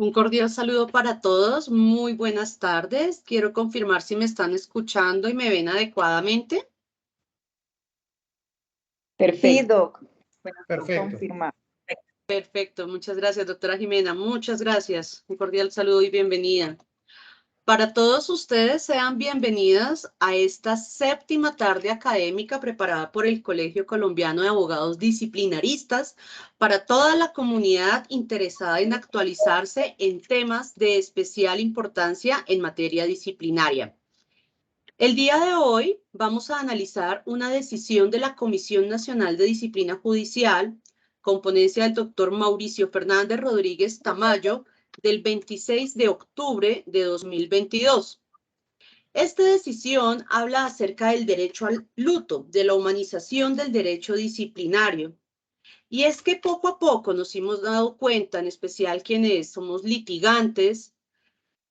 Un cordial saludo para todos. Muy buenas tardes. Quiero confirmar si me están escuchando y me ven adecuadamente. Sí, Perfecto. Doc. Bueno, Perfecto. confirmar. Perfecto. Muchas gracias, doctora Jimena. Muchas gracias. Un cordial saludo y bienvenida. Para todos ustedes, sean bienvenidas a esta séptima tarde académica preparada por el Colegio Colombiano de Abogados Disciplinaristas para toda la comunidad interesada en actualizarse en temas de especial importancia en materia disciplinaria. El día de hoy vamos a analizar una decisión de la Comisión Nacional de Disciplina Judicial, con ponencia del doctor Mauricio Fernández Rodríguez Tamayo, del 26 de octubre de 2022. Esta decisión habla acerca del derecho al luto, de la humanización del derecho disciplinario. Y es que poco a poco nos hemos dado cuenta, en especial quienes somos litigantes,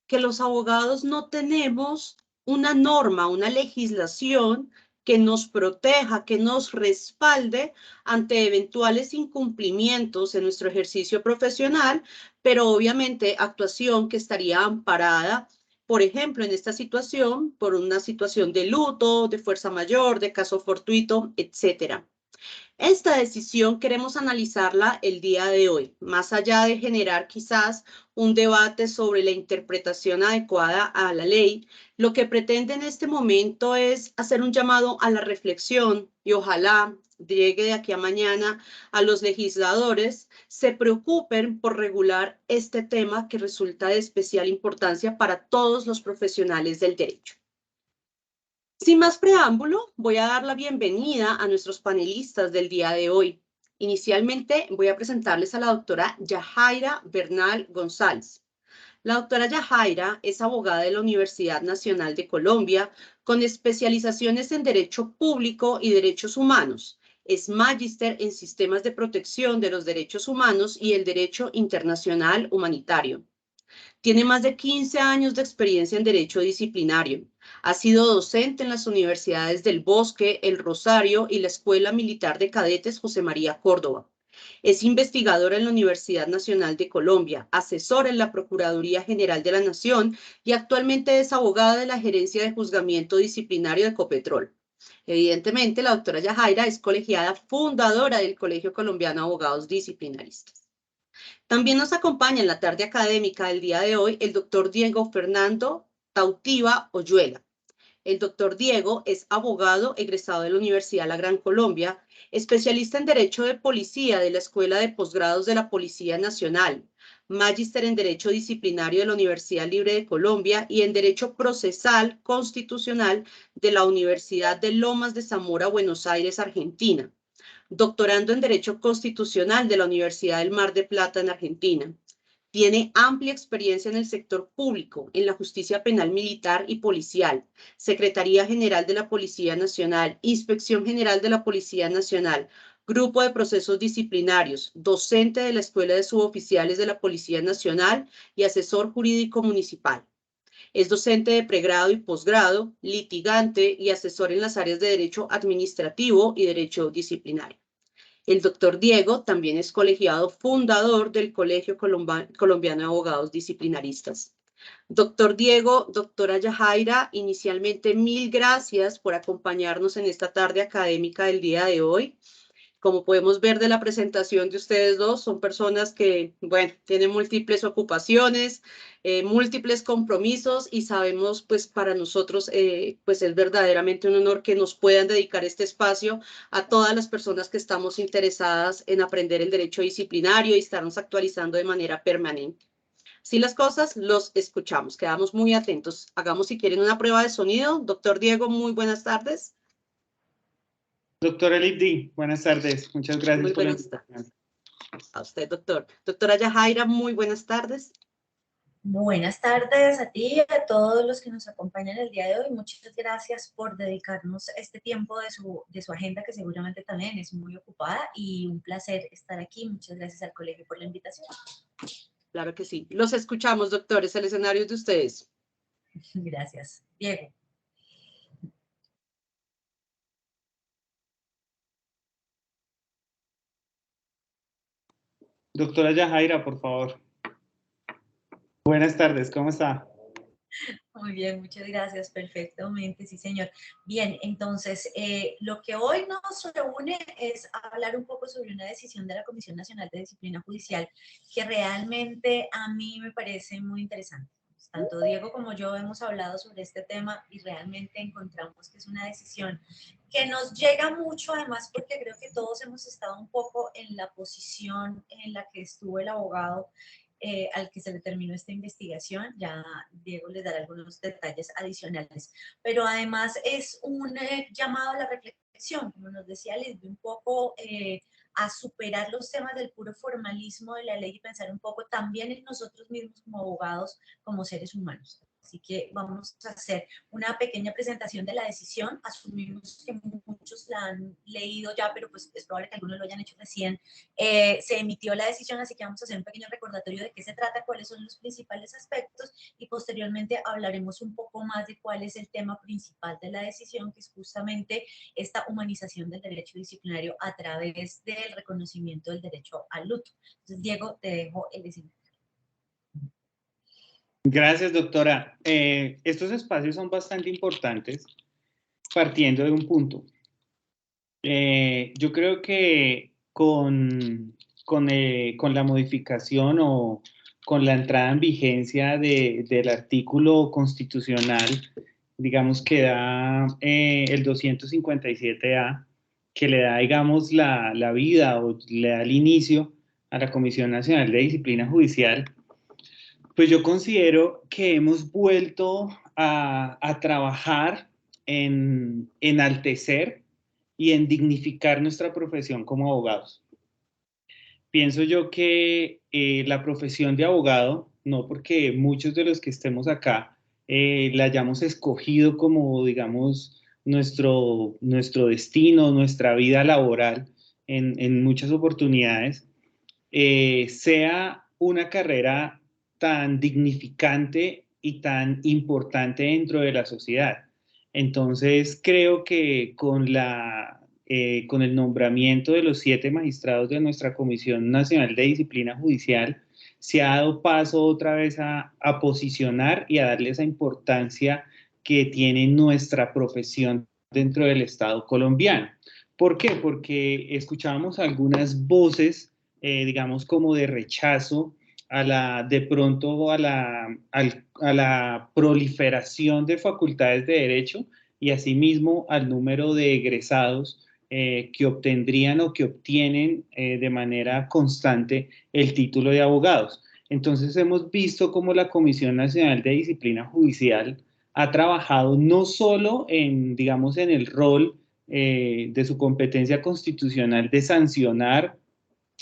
que los abogados no tenemos una norma, una legislación que nos proteja, que nos respalde ante eventuales incumplimientos en nuestro ejercicio profesional, pero obviamente actuación que estaría amparada, por ejemplo, en esta situación, por una situación de luto, de fuerza mayor, de caso fortuito, etcétera. Esta decisión queremos analizarla el día de hoy, más allá de generar quizás un debate sobre la interpretación adecuada a la ley. Lo que pretende en este momento es hacer un llamado a la reflexión y ojalá llegue de aquí a mañana a los legisladores se preocupen por regular este tema que resulta de especial importancia para todos los profesionales del derecho. Sin más preámbulo, voy a dar la bienvenida a nuestros panelistas del día de hoy. Inicialmente voy a presentarles a la doctora Yajaira Bernal González. La doctora Yajaira es abogada de la Universidad Nacional de Colombia con especializaciones en Derecho Público y Derechos Humanos. Es magíster en Sistemas de Protección de los Derechos Humanos y el Derecho Internacional Humanitario. Tiene más de 15 años de experiencia en derecho disciplinario. Ha sido docente en las universidades del Bosque, El Rosario y la Escuela Militar de Cadetes José María Córdoba. Es investigadora en la Universidad Nacional de Colombia, asesora en la Procuraduría General de la Nación y actualmente es abogada de la Gerencia de Juzgamiento Disciplinario de Copetrol. Evidentemente, la doctora Yajaira es colegiada fundadora del Colegio Colombiano de Abogados Disciplinaristas. También nos acompaña en la tarde académica del día de hoy el doctor Diego Fernando Tautiva Oyuela. El doctor Diego es abogado egresado de la Universidad La Gran Colombia, especialista en Derecho de Policía de la Escuela de Posgrados de la Policía Nacional, magíster en Derecho Disciplinario de la Universidad Libre de Colombia y en Derecho Procesal Constitucional de la Universidad de Lomas de Zamora, Buenos Aires, Argentina. Doctorando en Derecho Constitucional de la Universidad del Mar de Plata en Argentina. Tiene amplia experiencia en el sector público, en la justicia penal militar y policial, Secretaría General de la Policía Nacional, Inspección General de la Policía Nacional, Grupo de Procesos Disciplinarios, docente de la Escuela de Suboficiales de la Policía Nacional y asesor jurídico municipal. Es docente de pregrado y posgrado, litigante y asesor en las áreas de Derecho Administrativo y Derecho Disciplinario. El doctor Diego también es colegiado fundador del Colegio Colombiano de Abogados Disciplinaristas. Doctor Diego, doctora Yajaira, inicialmente mil gracias por acompañarnos en esta tarde académica del día de hoy. Como podemos ver de la presentación de ustedes dos, son personas que, bueno, tienen múltiples ocupaciones, múltiples compromisos y sabemos, pues, para nosotros, pues, es verdaderamente un honor que nos puedan dedicar este espacio a todas las personas que estamos interesadas en aprender el derecho disciplinario y estarnos actualizando de manera permanente. Si las cosas, los escuchamos, quedamos muy atentos. Hagamos, si quieren, una prueba de sonido. Doctor Diego, muy buenas tardes. Doctora Lipdi, buenas tardes. Muchas gracias Muy por la buenas invitación. tardes. A usted, doctor. Doctora Yajaira, muy buenas tardes. Buenas tardes a ti y a todos los que nos acompañan el día de hoy. Muchas gracias por dedicarnos este tiempo de su agenda, que seguramente también es muy ocupada, y un placer estar aquí. Muchas gracias al colegio por la invitación. Claro que sí. Los escuchamos, doctores. El escenario es de ustedes. Gracias. Diego. Doctora Yajaira, por favor. Buenas tardes, ¿cómo está? Muy bien, muchas gracias, perfectamente, sí señor. Bien, entonces, lo que hoy nos reúne es hablar un poco sobre una decisión de la Comisión Nacional de Disciplina Judicial que realmente a mí me parece muy interesante. Tanto Diego como yo hemos hablado sobre este tema y realmente encontramos que es una decisión que nos llega mucho, además porque creo que todos hemos estado un poco en la posición en la que estuvo el abogado al que se le terminó esta investigación. Ya Diego les dará algunos detalles adicionales. Pero además es un llamado a la reflexión, como nos decía Leslie, un poco a superar los temas del puro formalismo de la ley y pensar un poco también en nosotros mismos como abogados, como seres humanos. Así que vamos a hacer una pequeña presentación de la decisión. Asumimos que muchos la han leído ya, pero pues es probable que algunos lo hayan hecho recién. Se emitió la decisión, así que vamos a hacer un pequeño recordatorio de qué se trata, cuáles son los principales aspectos y posteriormente hablaremos un poco más de cuál es el tema principal de la decisión, que es justamente esta humanización del derecho disciplinario a través del reconocimiento del derecho al luto. Entonces, Diego, te dejo el escenario. Gracias, doctora. Estos espacios son bastante importantes, partiendo de un punto. Yo creo que con la modificación o con la entrada en vigencia del artículo constitucional, digamos que da el 257A, que le da, digamos, la vida o le da el inicio a la Comisión Nacional de Disciplina Judicial. Pues yo considero que hemos vuelto a trabajar en enaltecer y en dignificar nuestra profesión como abogados. Pienso yo que la profesión de abogado, no porque muchos de los que estemos acá la hayamos escogido como, digamos, nuestro destino, nuestra vida laboral en muchas oportunidades, sea una carrera tan dignificante y tan importante dentro de la sociedad. Entonces, creo que con el nombramiento de los 7 magistrados de nuestra Comisión Nacional de Disciplina Judicial, se ha dado paso otra vez a posicionar y a darle esa importancia que tiene nuestra profesión dentro del Estado colombiano. ¿Por qué? Porque escuchábamos algunas voces digamos, como de rechazo de pronto a la proliferación de facultades de derecho y asimismo al número de egresados que obtendrían o que obtienen de manera constante el título de abogados. Entonces hemos visto cómo la Comisión Nacional de Disciplina Judicial ha trabajado no solo en, digamos, en el rol de su competencia constitucional de sancionar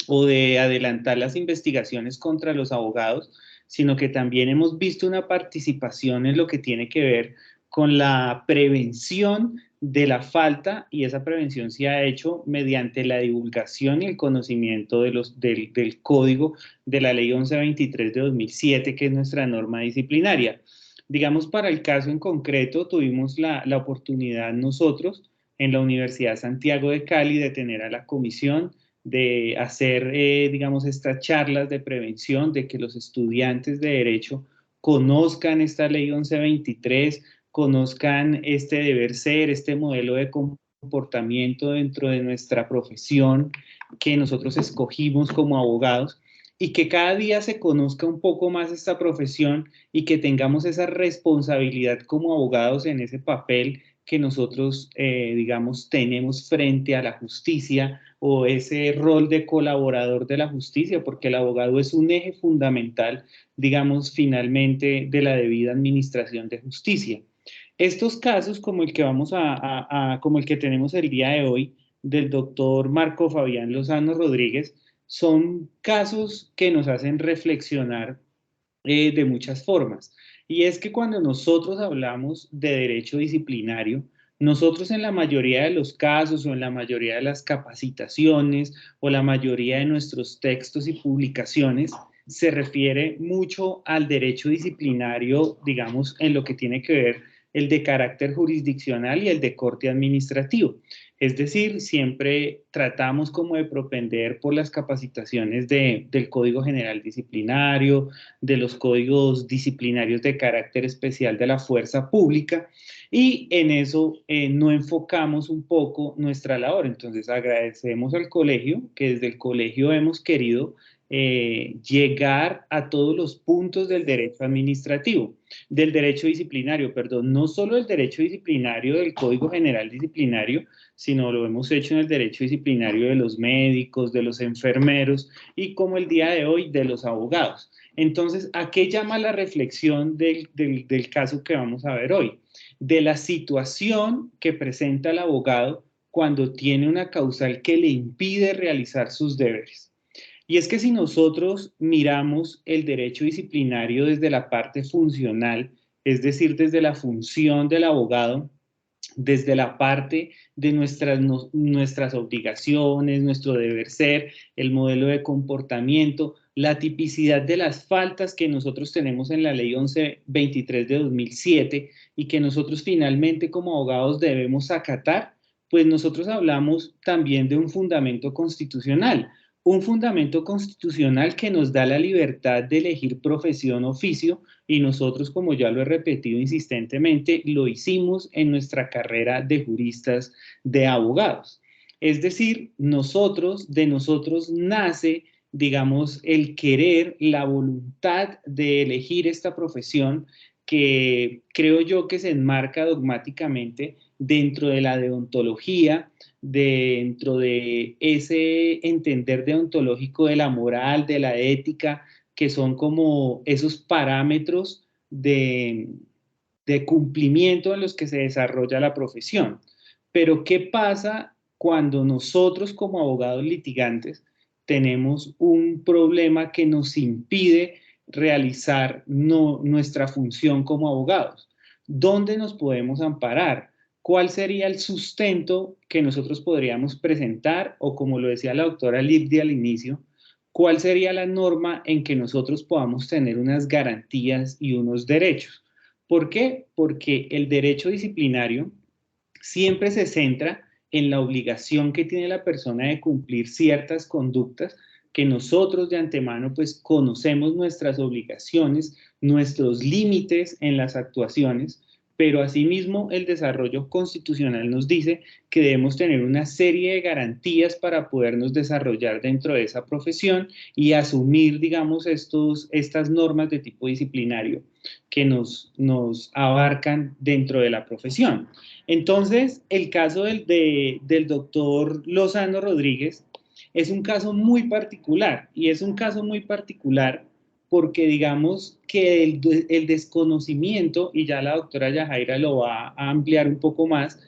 o de adelantar las investigaciones contra los abogados, sino que también hemos visto una participación en lo que tiene que ver con la prevención de la falta, y esa prevención se ha hecho mediante la divulgación y el conocimiento del código de la ley 1123 de 2007, que es nuestra norma disciplinaria. Digamos, para el caso en concreto, tuvimos la oportunidad nosotros en la Universidad Santiago de Cali de tener a la comisión de hacer, digamos, estas charlas de prevención, de que los estudiantes de Derecho conozcan esta ley 1123, conozcan este deber ser, este modelo de comportamiento dentro de nuestra profesión que nosotros escogimos como abogados y que cada día se conozca un poco más esta profesión y que tengamos esa responsabilidad como abogados en ese papel que nosotros, digamos, tenemos frente a la justicia o ese rol de colaborador de la justicia, porque el abogado es un eje fundamental, digamos, finalmente de la debida administración de justicia. Estos casos, como el que como el que tenemos el día de hoy, del doctor Marco Fabián Lozano Rodríguez, son casos que nos hacen reflexionar de muchas formas. Y es que cuando nosotros hablamos de derecho disciplinario, nosotros en la mayoría de los casos o en la mayoría de las capacitaciones o la mayoría de nuestros textos y publicaciones se refiere mucho al derecho disciplinario, digamos, en lo que tiene que ver el de carácter jurisdiccional y el de corte administrativo. Es decir, siempre tratamos como de propender por las capacitaciones del Código General Disciplinario, de los códigos disciplinarios de carácter especial de la fuerza pública, y en eso no enfocamos un poco nuestra labor. Entonces agradecemos al colegio, que desde el colegio hemos querido llegar a todos los puntos del derecho administrativo, del derecho disciplinario, perdón, no solo el derecho disciplinario del Código General Disciplinario, sino lo hemos hecho en el derecho disciplinario de los médicos, de los enfermeros y como el día de hoy de los abogados. Entonces, ¿a qué llama la reflexión del caso que vamos a ver hoy? De la situación que presenta el abogado cuando tiene una causal que le impide realizar sus deberes. Y es que si nosotros miramos el derecho disciplinario desde la parte funcional, es decir, desde la función del abogado, desde la parte de nuestras obligaciones, nuestro deber ser, el modelo de comportamiento, la tipicidad de las faltas que nosotros tenemos en la ley 1123 de 2007 y que nosotros finalmente como abogados debemos acatar, pues nosotros hablamos también de un fundamento constitucional. Un fundamento constitucional que nos da la libertad de elegir profesión, oficio, y nosotros, como ya lo he repetido insistentemente, lo hicimos en nuestra carrera de juristas, de abogados. Es decir, de nosotros nace, digamos, el querer, la voluntad de elegir esta profesión que creo yo que se enmarca dogmáticamente dentro de la deontología, dentro de ese entender deontológico de la moral, de la ética, que son como esos parámetros de cumplimiento en los que se desarrolla la profesión. Pero ¿qué pasa cuando nosotros como abogados litigantes tenemos un problema que nos impide realizar nuestra función como abogados? ¿Dónde nos podemos amparar? ¿Cuál sería el sustento que nosotros podríamos presentar? O como lo decía la doctora Lipdi al inicio, ¿cuál sería la norma en que nosotros podamos tener unas garantías y unos derechos? ¿Por qué? Porque el derecho disciplinario siempre se centra en la obligación que tiene la persona de cumplir ciertas conductas que nosotros de antemano pues conocemos nuestras obligaciones, nuestros límites en las actuaciones, pero asimismo el desarrollo constitucional nos dice que debemos tener una serie de garantías para podernos desarrollar dentro de esa profesión y asumir, digamos, estas normas de tipo disciplinario que nos abarcan dentro de la profesión. Entonces, el caso del doctor Lozano Rodríguez es un caso muy particular, y es un caso muy particular porque digamos que el desconocimiento, y ya la doctora Yajaira lo va a ampliar un poco más,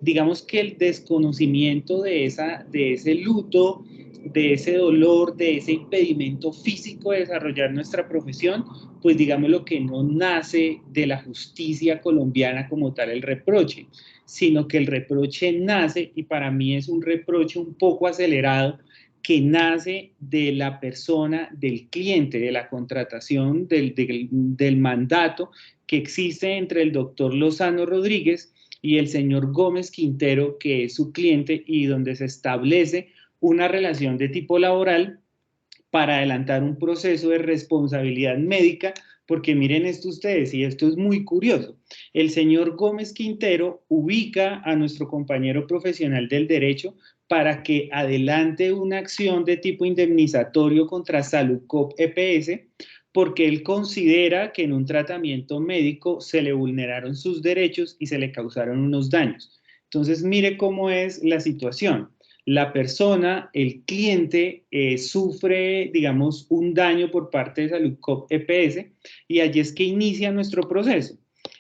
digamos que el desconocimiento de ese luto, de ese dolor, de ese impedimento físico de desarrollar nuestra profesión, pues digamos lo que no nace de la justicia colombiana como tal el reproche, sino que el reproche nace, y para mí es un reproche un poco acelerado, que nace de la persona, del cliente, de la contratación, del mandato que existe entre el doctor Lozano Rodríguez y el señor Gómez Quintero, que es su cliente, y donde se establece una relación de tipo laboral para adelantar un proceso de responsabilidad médica, porque miren esto ustedes, y esto es muy curioso. El señor Gómez Quintero ubica a nuestro compañero profesional del derecho para que adelante una acción de tipo indemnizatorio contra Saludcop EPS, porque él considera que en un tratamiento médico se le vulneraron sus derechos y se le causaron unos daños. Entonces, mire cómo es la situación. La persona, el cliente, sufre, digamos, un daño por parte de Saludcop EPS, y allí es que inicia nuestro proceso.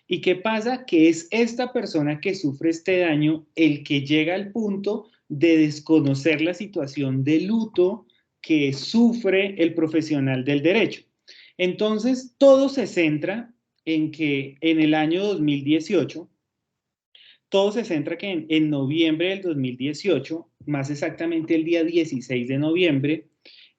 ¿Y qué pasa? Que es esta persona que sufre este daño el que llega al punto de desconocer la situación de luto que sufre el profesional del derecho. Entonces, todo se centra en que en el año 2018, todo se centra que en noviembre del 2018, más exactamente el día 16 de noviembre,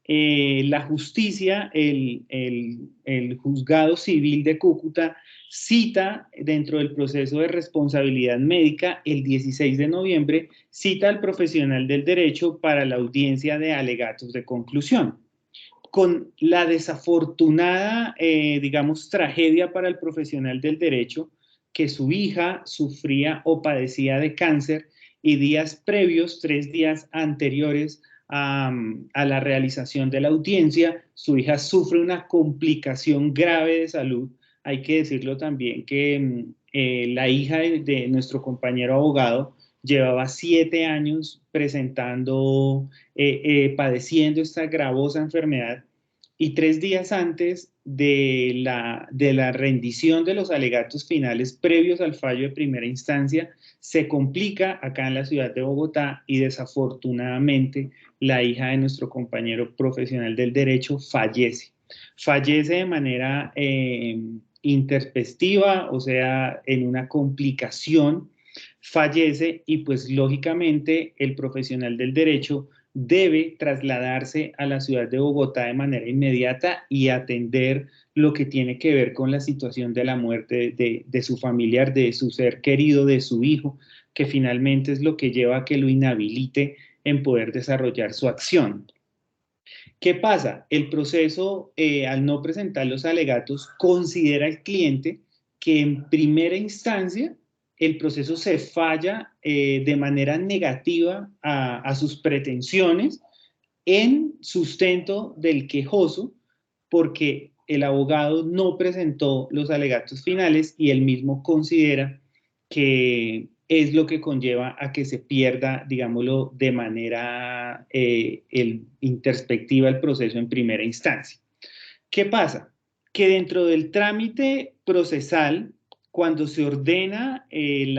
la justicia, el juzgado civil de Cúcuta, cita dentro del proceso de responsabilidad médica el 16 de noviembre, cita al profesional del derecho para la audiencia de alegatos de conclusión. Con la desafortunada, digamos, tragedia para el profesional del derecho, que su hija sufría o padecía de cáncer y días previos, 3 días anteriores a la realización de la audiencia, su hija sufre una complicación grave de salud. Hay que decirlo también que la hija de nuestro compañero abogado llevaba 7 años padeciendo esta gravosa enfermedad, y 3 días antes de la rendición de los alegatos finales previos al fallo de primera instancia, se complica acá en la ciudad de Bogotá y desafortunadamente la hija de nuestro compañero profesional del derecho fallece. Fallece de manera intempestiva, o sea, en una complicación, fallece y pues lógicamente el profesional del derecho debe trasladarse a la ciudad de Bogotá de manera inmediata y atender lo que tiene que ver con la situación de la muerte de su familiar, de su ser querido, de su hijo, que finalmente es lo que lleva a que lo inhabilite en poder desarrollar su acción. ¿Qué pasa? El proceso, al no presentar los alegatos, considera el cliente que en primera instancia el proceso se falla de manera negativa a sus pretensiones en sustento del quejoso, porque el abogado no presentó los alegatos finales y él mismo considera que es lo que conlleva a que se pierda, digámoslo, de manera introspectiva el proceso en primera instancia. ¿Qué pasa? Que dentro del trámite procesal, cuando se ordena el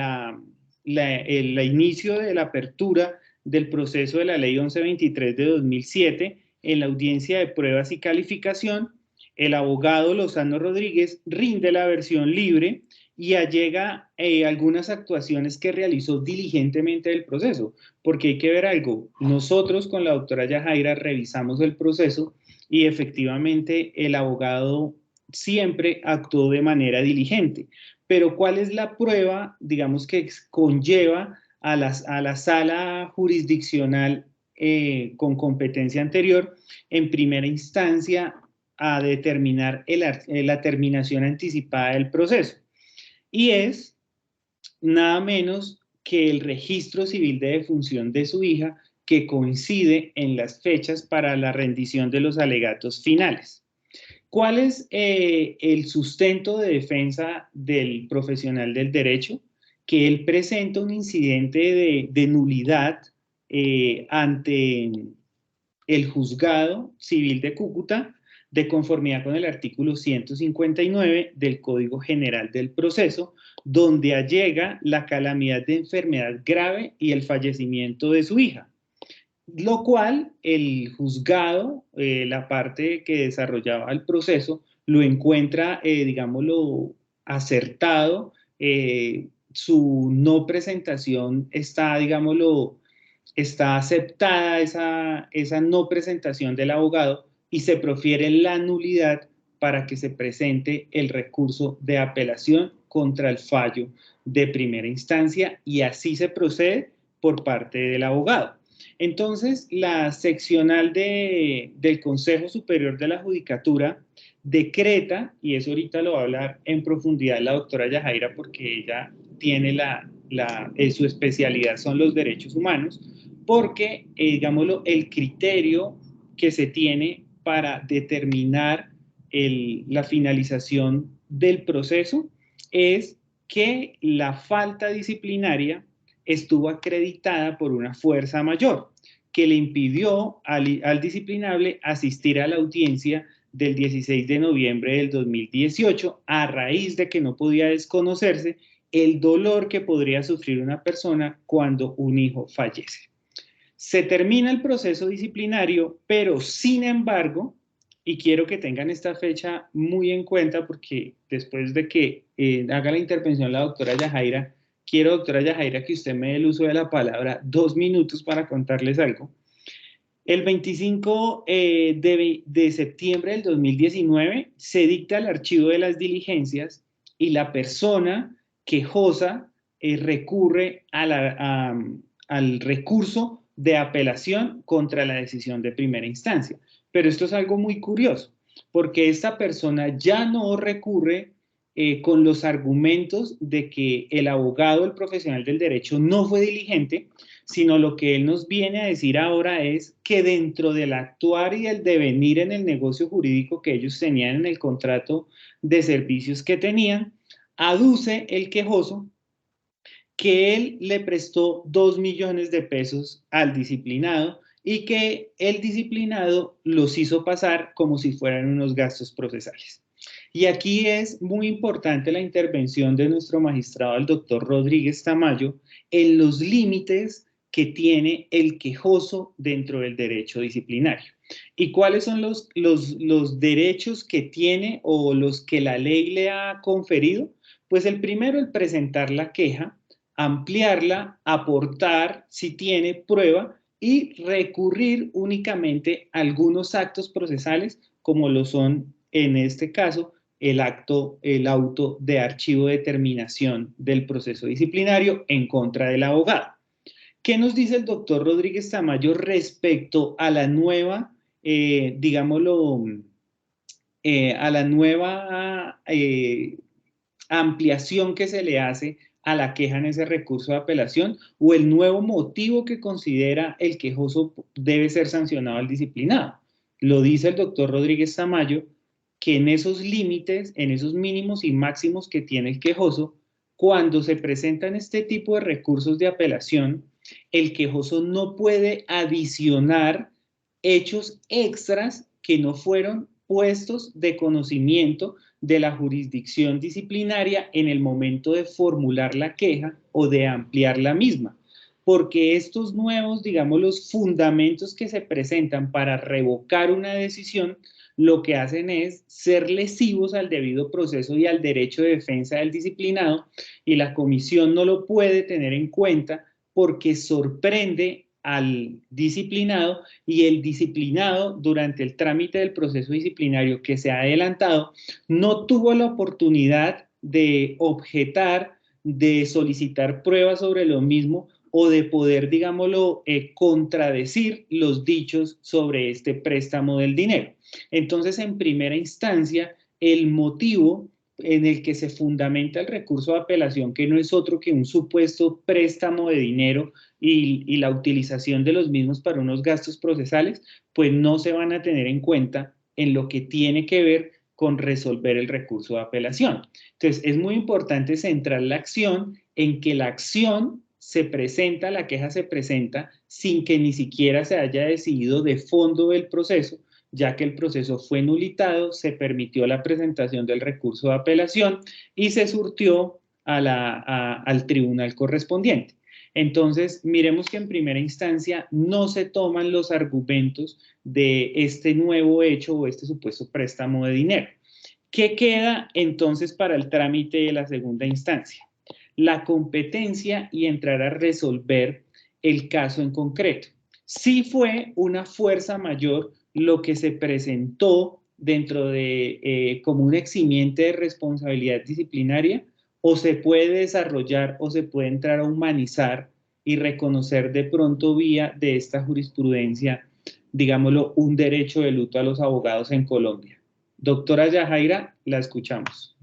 inicio de la apertura del proceso de la Ley 1123 de 2007, en la audiencia de pruebas y calificación, el abogado Lozano Rodríguez rinde la versión libre y allega algunas actuaciones que realizó diligentemente del proceso, porque hay que ver algo, nosotros con la doctora Yajaira revisamos el proceso y efectivamente el abogado siempre actuó de manera diligente, pero ¿cuál es la prueba, digamos, que conlleva a la sala jurisdiccional con competencia anterior en primera instancia a determinar la terminación anticipada del proceso? Y es nada menos que el registro civil de defunción de su hija, que coincide en las fechas para la rendición de los alegatos finales. ¿Cuál es el sustento de defensa del profesional del derecho? Que él presenta un incidente de nulidad ante el juzgado civil de Cúcuta, de conformidad con el artículo 159 del Código General del Proceso, donde allega la calamidad de enfermedad grave y el fallecimiento de su hija, lo cual el juzgado, la parte que desarrollaba el proceso, lo encuentra, digámoslo, acertado. Su no presentación está, digámoslo, está aceptada esa no presentación del abogado y se profiere la nulidad para que se presente el recurso de apelación contra el fallo de primera instancia y así se procede por parte del abogado. Entonces, la seccional del Consejo Superior de la Judicatura decreta, y eso ahorita lo va a hablar en profundidad la doctora Yajaira porque ella tiene su especialidad son los derechos humanos, porque, digámoslo, el criterio que se tiene para determinar la finalización del proceso es que la falta disciplinaria estuvo acreditada por una fuerza mayor que le impidió al disciplinable asistir a la audiencia del 16 de noviembre del 2018 a raíz de que no podía desconocerse el dolor que podría sufrir una persona cuando un hijo fallece. Se termina el proceso disciplinario, pero sin embargo, y quiero que tengan esta fecha muy en cuenta porque después de que haga la intervención la doctora Yajaira, quiero, doctora Yajaira, que usted me dé el uso de la palabra 2 minutos para contarles algo. El 25 de septiembre del 2019 se dicta el archivo de las diligencias y la persona quejosa recurre al recurso de apelación contra la decisión de primera instancia. Pero esto es algo muy curioso, porque esta persona ya no recurre con los argumentos de que el abogado, el profesional del derecho, no fue diligente, sino lo que él nos viene a decir ahora es que dentro del actuar y el devenir en el negocio jurídico que ellos tenían en el contrato de servicios que tenían, aduce el quejoso que él le prestó 2 millones de pesos al disciplinado y que el disciplinado los hizo pasar como si fueran unos gastos procesales. Y aquí es muy importante la intervención de nuestro magistrado, el doctor Rodríguez Tamayo, en los límites que tiene el quejoso dentro del derecho disciplinario. ¿Y cuáles son los derechos que tiene o los que la ley le ha conferido? Pues el primero, el presentar la queja, ampliarla, aportar si tiene prueba y recurrir únicamente a algunos actos procesales como lo son en este caso el auto de archivo de terminación del proceso disciplinario en contra del abogado. ¿Qué nos dice el doctor Rodríguez Tamayo respecto a la nueva, digámoslo, a la nueva ampliación que se le hace a la queja en ese recurso de apelación o el nuevo motivo que considera el quejoso debe ser sancionado al disciplinado? Lo dice el doctor Rodríguez Tamayo, que en esos límites, en esos mínimos y máximos que tiene el quejoso, cuando se presentan este tipo de recursos de apelación, el quejoso no puede adicionar hechos extras que no fueron puestos de conocimiento de la jurisdicción disciplinaria en el momento de formular la queja o de ampliar la misma. Porque estos nuevos, digamos, los fundamentos que se presentan para revocar una decisión, lo que hacen es ser lesivos al debido proceso y al derecho de defensa del disciplinado, y la comisión no lo puede tener en cuenta porque sorprende al disciplinado y el disciplinado durante el trámite del proceso disciplinario que se ha adelantado no tuvo la oportunidad de objetar, de solicitar pruebas sobre lo mismo o de poder, digámoslo, contradecir los dichos sobre este préstamo del dinero. Entonces, en primera instancia, el motivo en el que se fundamenta el recurso de apelación, que no es otro que un supuesto préstamo de dinero y la utilización de los mismos para unos gastos procesales, pues no se van a tener en cuenta en lo que tiene que ver con resolver el recurso de apelación. Entonces, es muy importante centrar la acción en que la acción se presenta, la queja se presenta sin que ni siquiera se haya decidido de fondo del proceso, ya que el proceso fue nulitado, se permitió la presentación del recurso de apelación y se surtió al tribunal correspondiente. Entonces, miremos que en primera instancia no se toman los argumentos de este nuevo hecho o este supuesto préstamo de dinero. ¿Qué queda entonces para el trámite de la segunda instancia? La competencia y entrar a resolver el caso en concreto. Sí fue una fuerza mayor lo que se presentó dentro de como un eximiente de responsabilidad disciplinaria, o se puede desarrollar o se puede entrar a humanizar y reconocer de pronto vía de esta jurisprudencia, digámoslo, un derecho de luto a los abogados en Colombia. Doctora Yajaira, la escuchamos.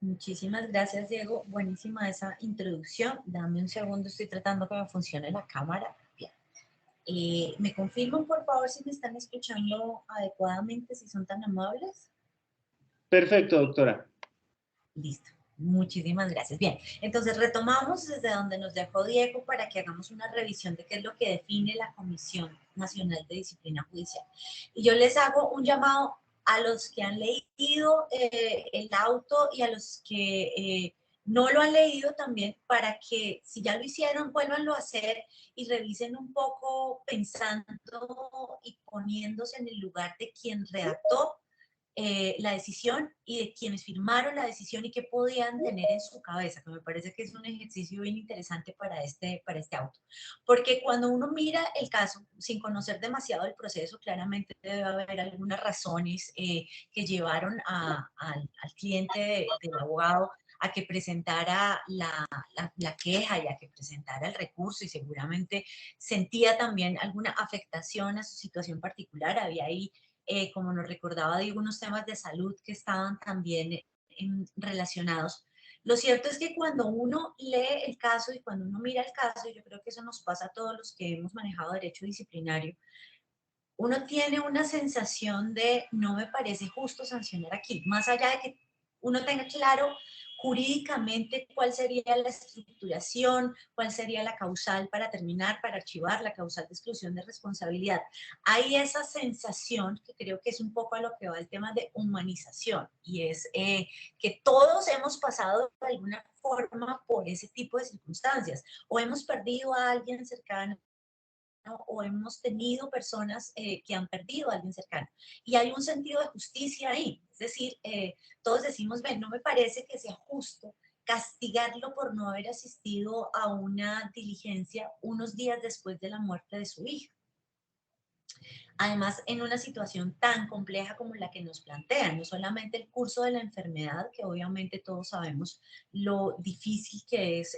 Muchísimas gracias, Diego. Buenísima esa introducción. Dame un segundo, estoy tratando que me funcione la cámara. Bien. ¿Me confirman, por favor, si me están escuchando adecuadamente, si son tan amables? Perfecto, doctora. Listo. Muchísimas gracias. Bien, entonces retomamos desde donde nos dejó Diego para que hagamos una revisión de qué es lo que define la Comisión Nacional de Disciplina Judicial. Y yo les hago un llamado a los que han leído el auto y a los que no lo han leído también, para que si ya lo hicieron, vuélvanlo a hacer y revisen un poco pensando y poniéndose en el lugar de quien redactó la decisión y de quienes firmaron la decisión y qué podían tener en su cabeza, que me parece que es un ejercicio bien interesante para este auto. Porque cuando uno mira el caso, sin conocer demasiado el proceso, claramente debe haber algunas razones que llevaron al cliente del abogado a que presentara la queja y a que presentara el recurso, y seguramente sentía también alguna afectación a su situación particular. Había ahí, como nos recordaba, de algunos temas de salud que estaban también relacionados. Lo cierto es que cuando uno lee el caso y cuando uno mira el caso, y yo creo que eso nos pasa a todos los que hemos manejado derecho disciplinario, uno tiene una sensación de no me parece justo sancionar aquí, más allá de que uno tenga claro jurídicamente cuál sería la estructuración, cuál sería la causal para terminar, para archivar, la causal de exclusión de responsabilidad. Hay esa sensación que creo que es un poco a lo que va el tema de humanización, y es que todos hemos pasado de alguna forma por ese tipo de circunstancias, o hemos perdido a alguien cercano, ¿no? O hemos tenido personas que han perdido a alguien cercano. Y hay un sentido de justicia ahí. Es decir, todos decimos, ven, no me parece que sea justo castigarlo por no haber asistido a una diligencia unos días después de la muerte de su hija. Además, en una situación tan compleja como la que nos plantean, no solamente el curso de la enfermedad, que obviamente todos sabemos lo difícil que es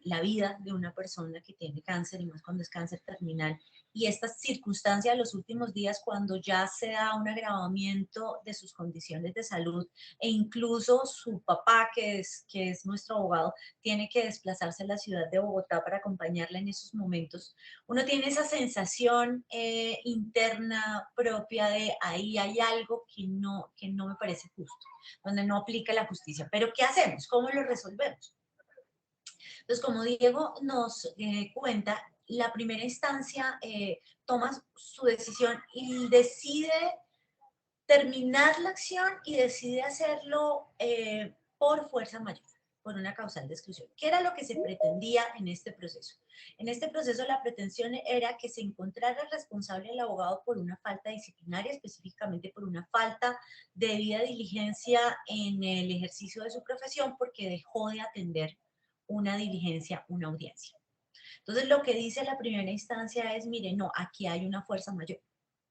la vida de una persona que tiene cáncer, y más cuando es cáncer terminal, y esta circunstancia de los últimos días cuando ya se da un agravamiento de sus condiciones de salud, e incluso su papá, que es nuestro abogado, tiene que desplazarse a la ciudad de Bogotá para acompañarla en esos momentos. Uno tiene esa sensación interna propia de ahí hay algo que no me parece justo, donde no aplica la justicia. Pero ¿qué hacemos? ¿Cómo lo resolvemos? Entonces, como Diego nos cuenta, la primera instancia toma su decisión y decide terminar la acción, y decide hacerlo por fuerza mayor, por una causal de exclusión. ¿Qué era lo que se pretendía en este proceso? En este proceso la pretensión era que se encontrara responsable el abogado por una falta disciplinaria, específicamente por una falta de debida diligencia en el ejercicio de su profesión, porque dejó de atender una diligencia, una audiencia. Entonces, lo que dice la primera instancia es, mire, no, aquí hay una fuerza mayor.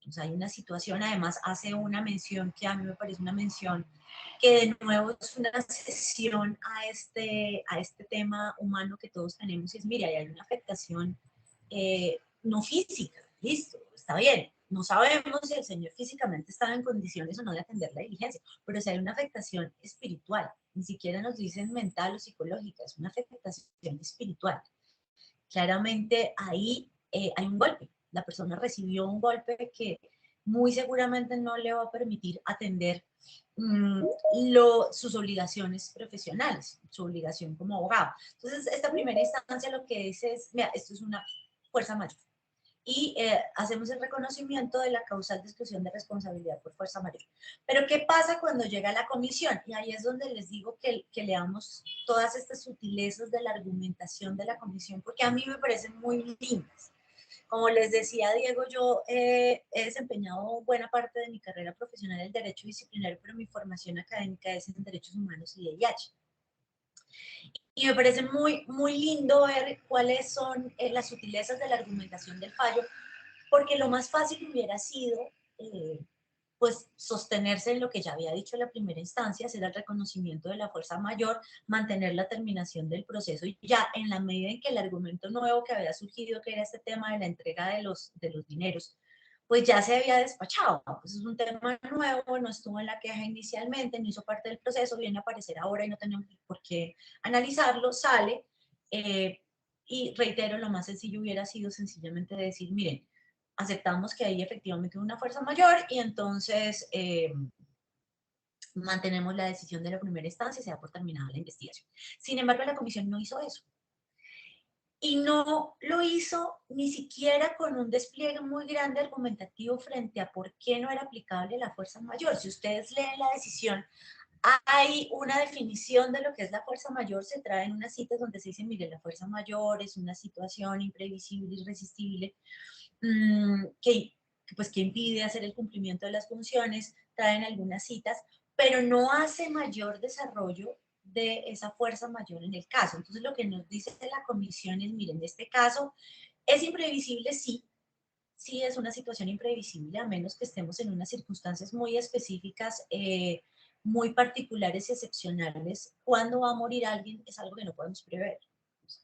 O sea, hay una situación, además hace una mención que a mí me parece una mención que de nuevo es una accesión a este tema humano que todos tenemos, y es, mire, hay una afectación no física, listo, está bien. No sabemos si el señor físicamente estaba en condiciones o no de atender la diligencia, pero si hay una afectación espiritual, ni siquiera nos dicen mental o psicológica, es una afectación espiritual. Claramente ahí hay un golpe. La persona recibió un golpe que muy seguramente no le va a permitir atender sus obligaciones profesionales, su obligación como abogado. Entonces, esta primera instancia lo que dice es, mira, esto es una fuerza mayor. Y hacemos el reconocimiento de la causal de exclusión de responsabilidad por fuerza mayor. Pero ¿qué pasa cuando llega a la comisión? Y ahí es donde les digo que leamos todas estas sutilezas de la argumentación de la comisión, porque a mí me parecen muy lindas. Como les decía Diego, yo he desempeñado buena parte de mi carrera profesional en el derecho disciplinario, pero mi formación académica es en derechos humanos y VIH. Y me parece muy, muy lindo ver cuáles son las sutilezas de la argumentación del fallo, porque lo más fácil hubiera sido pues sostenerse en lo que ya había dicho en la primera instancia, hacer el reconocimiento de la fuerza mayor, mantener la terminación del proceso, y ya en la medida en que el argumento nuevo que había surgido, que era este tema de la entrega de los dineros, pues ya se había despachado. Pues es un tema nuevo, no estuvo en la queja inicialmente, no hizo parte del proceso, viene a aparecer ahora y no tenemos por qué analizarlo, sale. Y reitero, lo más sencillo hubiera sido sencillamente decir, miren, aceptamos que hay efectivamente una fuerza mayor, y entonces mantenemos la decisión de la primera instancia y se da por terminada la investigación. Sin embargo, la comisión no hizo eso. Y no lo hizo ni siquiera con un despliegue muy grande argumentativo frente a por qué no era aplicable la fuerza mayor. Si ustedes leen la decisión, hay una definición de lo que es la fuerza mayor, se trae en unas citas donde se dice, mire, la fuerza mayor es una situación imprevisible, irresistible, que pues que impide hacer el cumplimiento de las funciones, traen algunas citas, pero no hace mayor desarrollo de esa fuerza mayor en el caso. Entonces lo que nos dice la comisión es, miren, en este caso es imprevisible, sí, sí es una situación imprevisible, a menos que estemos en unas circunstancias muy específicas, muy particulares y excepcionales. Cuándo va a morir alguien es algo que no podemos prever.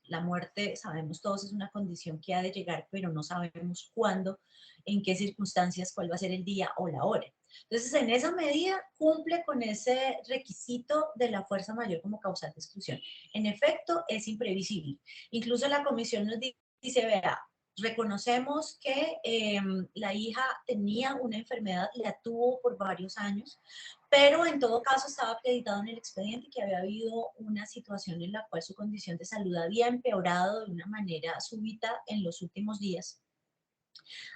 La muerte, sabemos todos, es una condición que ha de llegar, pero no sabemos cuándo, en qué circunstancias, cuál va a ser el día o la hora. Entonces, en esa medida, cumple con ese requisito de la fuerza mayor como causal de exclusión. En efecto, es imprevisible. Incluso la comisión nos dice, vea, reconocemos que la hija tenía una enfermedad, la tuvo por varios años, pero en todo caso estaba acreditado en el expediente que había habido una situación en la cual su condición de salud había empeorado de una manera súbita en los últimos días.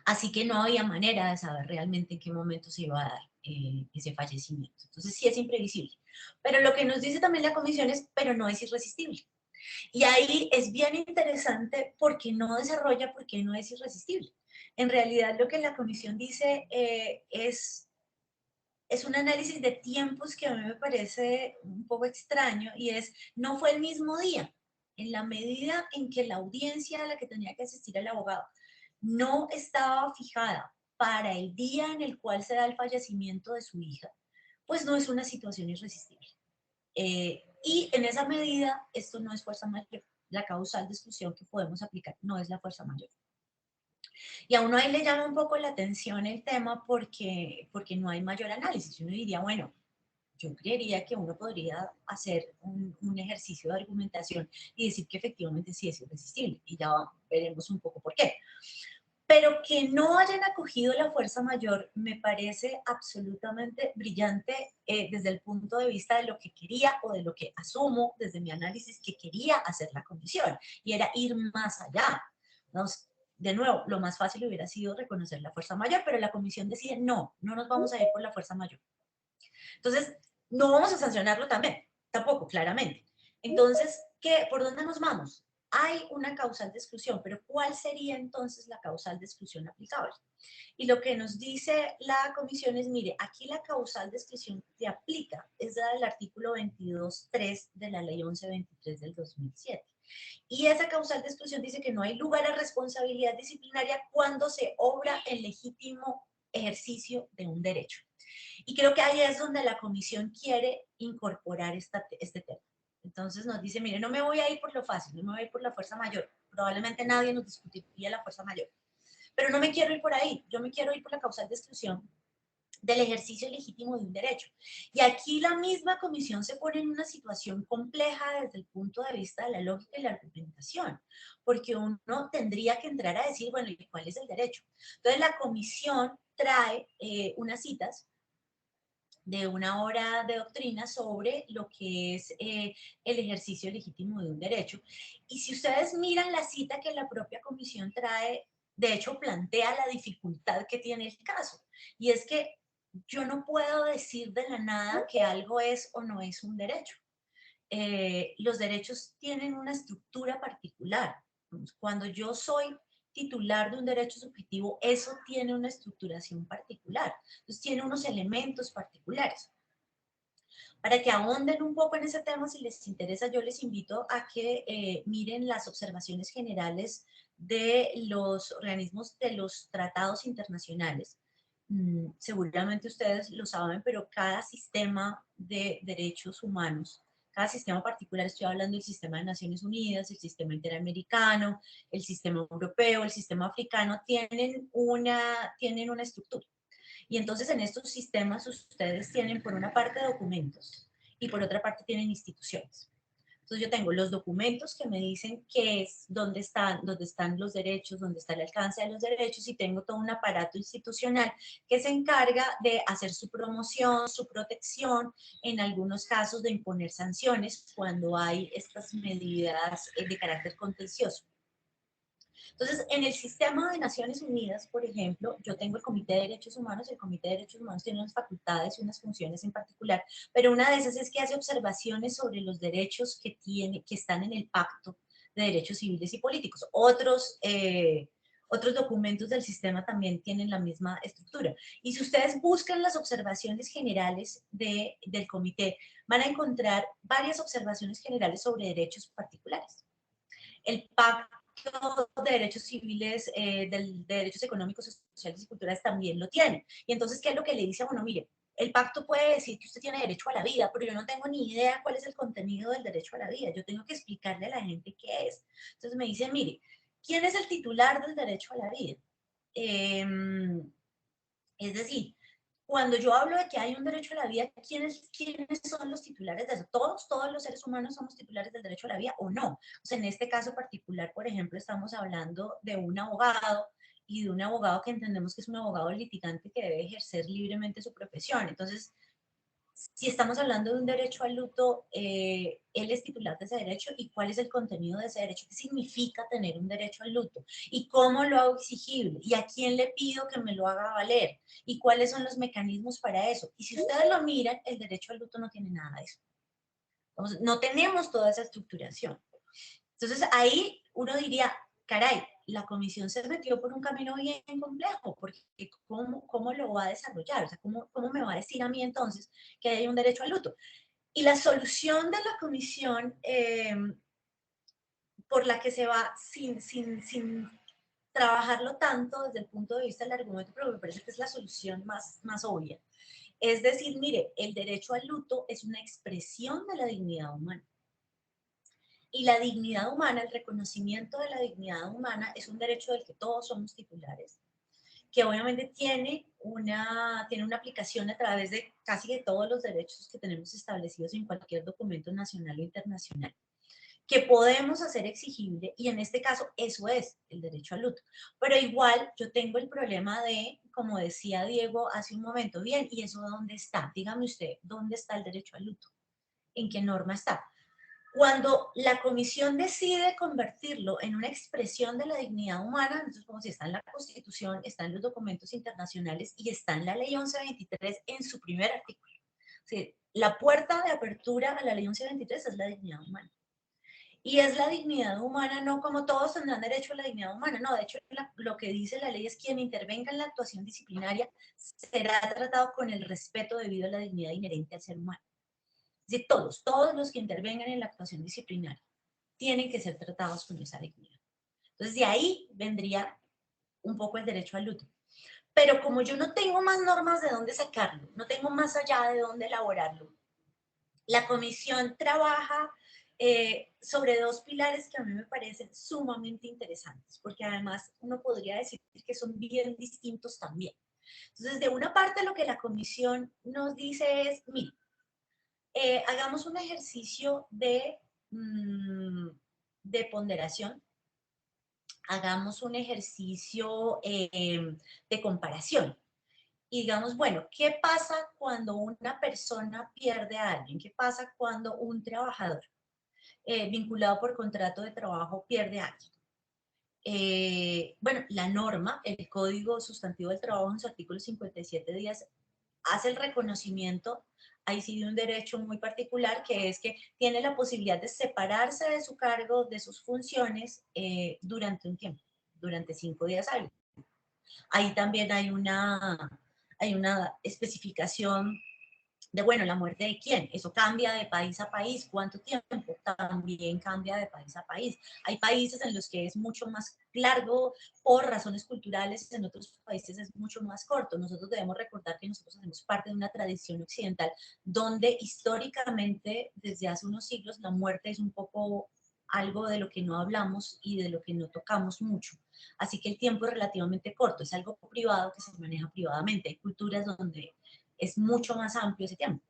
Así que no había manera de saber realmente en qué momento se iba a dar ese fallecimiento. Entonces sí es imprevisible. Pero lo que nos dice también la comisión es, pero no es irresistible. Y ahí es bien interesante porque no desarrolla, porque no es irresistible. En realidad lo que la comisión dice es un análisis de tiempos que a mí me parece un poco extraño y es, no fue el mismo día. En la medida en que la audiencia a la que tenía que asistir el abogado no estaba fijada para el día en el cual se da el fallecimiento de su hija, pues no es una situación irresistible. Y en esa medida, esto no es fuerza mayor. La causal de exclusión que podemos aplicar no es la fuerza mayor. Y a uno ahí le llama un poco la atención el tema porque no hay mayor análisis. Uno diría, bueno, yo creería que uno podría hacer un ejercicio de argumentación y decir que efectivamente sí es irresistible. Y ya veremos un poco por qué. Pero que no hayan acogido la fuerza mayor me parece absolutamente brillante desde el punto de vista de lo que quería o de lo que asumo desde mi análisis que quería hacer la comisión, y era ir más allá. De nuevo, lo más fácil hubiera sido reconocer la fuerza mayor, pero la comisión decide, no, no nos vamos a ir por la fuerza mayor. Entonces, no vamos a sancionarlo tampoco, claramente. Entonces, ¿por dónde nos vamos? Hay una causal de exclusión, pero ¿cuál sería entonces la causal de exclusión aplicable? Y lo que nos dice la comisión es, mire, aquí la causal de exclusión que aplica es la del artículo 22.3 de la ley 1123 del 2007. Y esa causal de exclusión dice que no hay lugar a responsabilidad disciplinaria cuando se obra el legítimo ejercicio de un derecho. Y creo que ahí es donde la comisión quiere incorporar este tema. Entonces nos dice, mire, no me voy a ir por lo fácil, no me voy a ir por la fuerza mayor. Probablemente nadie nos discutiría la fuerza mayor. Pero no me quiero ir por ahí, yo me quiero ir por la causal de exclusión del ejercicio legítimo de un derecho. Y aquí la misma comisión se pone en una situación compleja desde el punto de vista de la lógica y la argumentación, porque uno tendría que entrar a decir, bueno, ¿y cuál es el derecho? Entonces la comisión trae unas citas de una hora de doctrina sobre lo que es el ejercicio legítimo de un derecho. Y si ustedes miran la cita que la propia comisión trae, de hecho plantea la dificultad que tiene el caso. Y es que yo no puedo decir de la nada que algo es o no es un derecho. Los derechos tienen una estructura particular. Cuando yo soy titular de un derecho subjetivo, eso tiene una estructuración particular. Entonces tiene unos elementos particulares. Para que ahonden un poco en ese tema, si les interesa, yo les invito a que miren las observaciones generales de los organismos de los tratados internacionales. Seguramente ustedes lo saben, pero cada sistema de derechos humanos, cada sistema particular, estoy hablando del sistema de Naciones Unidas, el sistema interamericano, el sistema europeo, el sistema africano, tienen una estructura. Y entonces en estos sistemas ustedes tienen por una parte documentos y por otra parte tienen instituciones. Entonces yo tengo los documentos que me dicen qué es, dónde están los derechos, dónde está el alcance de los derechos, y tengo todo un aparato institucional que se encarga de hacer su promoción, su protección, en algunos casos de imponer sanciones cuando hay estas medidas de carácter contencioso. Entonces, en el sistema de Naciones Unidas, por ejemplo, yo tengo el Comité de Derechos Humanos. El Comité de Derechos Humanos tiene unas facultades y unas funciones en particular, pero una de esas es que hace observaciones sobre los derechos que están en el Pacto de Derechos Civiles y Políticos. Otros documentos del sistema también tienen la misma estructura. Y si ustedes buscan las observaciones generales del comité, van a encontrar varias observaciones generales sobre derechos particulares. El Pacto de Derechos Civiles, de Derechos Económicos, Sociales y Culturales también lo tiene. Y entonces, ¿qué es lo que le dice? Bueno, mire, el pacto puede decir que usted tiene derecho a la vida, pero yo no tengo ni idea cuál es el contenido del derecho a la vida. Yo tengo que explicarle a la gente qué es. Entonces me dice, mire, ¿quién es el titular del derecho a la vida? Es decir, cuando yo hablo de que hay un derecho a la vida, ¿quiénes son los titulares de eso? ¿Todos los seres humanos somos titulares del derecho a la vida o no? O sea, en este caso particular, por ejemplo, estamos hablando de un abogado y de un abogado que entendemos que es un abogado litigante que debe ejercer libremente su profesión. Entonces, si estamos hablando de un derecho al luto, él es titular de ese derecho y cuál es el contenido de ese derecho, qué significa tener un derecho al luto y cómo lo hago exigible y a quién le pido que me lo haga valer y cuáles son los mecanismos para eso. Y si ustedes lo miran, el derecho al luto no tiene nada de eso. Entonces, no tenemos toda esa estructuración. Entonces ahí uno diría, caray, la comisión se metió por un camino bien complejo, porque ¿cómo lo va a desarrollar? O sea, ¿cómo me va a decir a mí entonces que hay un derecho al luto? Y la solución de la comisión por la que se va sin trabajarlo tanto desde el punto de vista del argumento, pero me parece que es la solución más obvia. Es decir, mire, el derecho al luto es una expresión de la dignidad humana. Y la dignidad humana, el reconocimiento de la dignidad humana es un derecho del que todos somos titulares, que obviamente tiene una aplicación a través de casi de todos los derechos que tenemos establecidos en cualquier documento nacional o internacional, que podemos hacer exigible, y en este caso eso es el derecho al luto. Pero igual yo tengo el problema de, como decía Diego hace un momento, bien, ¿y eso dónde está? Dígame usted, ¿dónde está el derecho al luto? ¿En qué norma está? Cuando la comisión decide convertirlo en una expresión de la dignidad humana, entonces como si está en la Constitución, está en los documentos internacionales y está en la Ley 1123 en su primer artículo. O sea, la puerta de apertura a la Ley 1123 es la dignidad humana. Y es la dignidad humana, no como todos tendrán derecho a la dignidad humana, no, de hecho lo que dice la ley es quien intervenga en la actuación disciplinaria será tratado con el respeto debido a la dignidad inherente al ser humano. De todos los que intervengan en la actuación disciplinaria tienen que ser tratados con esa dignidad. Entonces, de ahí vendría un poco el derecho al luto. Pero como yo no tengo más normas de dónde sacarlo, no tengo más allá de dónde elaborarlo, la comisión trabaja sobre dos pilares que a mí me parecen sumamente interesantes, porque además uno podría decir que son bien distintos también. Entonces, de una parte lo que la comisión nos dice es, mire, hagamos un ejercicio de ponderación, hagamos un ejercicio de comparación. Y digamos, bueno, ¿qué pasa cuando una persona pierde a alguien? ¿Qué pasa cuando un trabajador vinculado por contrato de trabajo pierde a alguien? Bueno, la norma, el Código Sustantivo del Trabajo en su artículo 57 días hace el reconocimiento, ahí sí de un derecho muy particular, que es que tiene la posibilidad de separarse de su cargo, de sus funciones, durante un tiempo, durante 5 días hábiles. Ahí también hay una especificación de, bueno, la muerte de quién, eso cambia de país a país, cuánto tiempo, también cambia de país a país. Hay países en los que es mucho más largo por razones culturales, en otros países es mucho más corto. Nosotros debemos recordar que nosotros hacemos parte de una tradición occidental donde históricamente, desde hace unos siglos, la muerte es un poco algo de lo que no hablamos y de lo que no tocamos mucho. Así que el tiempo es relativamente corto, es algo privado que se maneja privadamente. Hay culturas donde es mucho más amplio ese tiempo.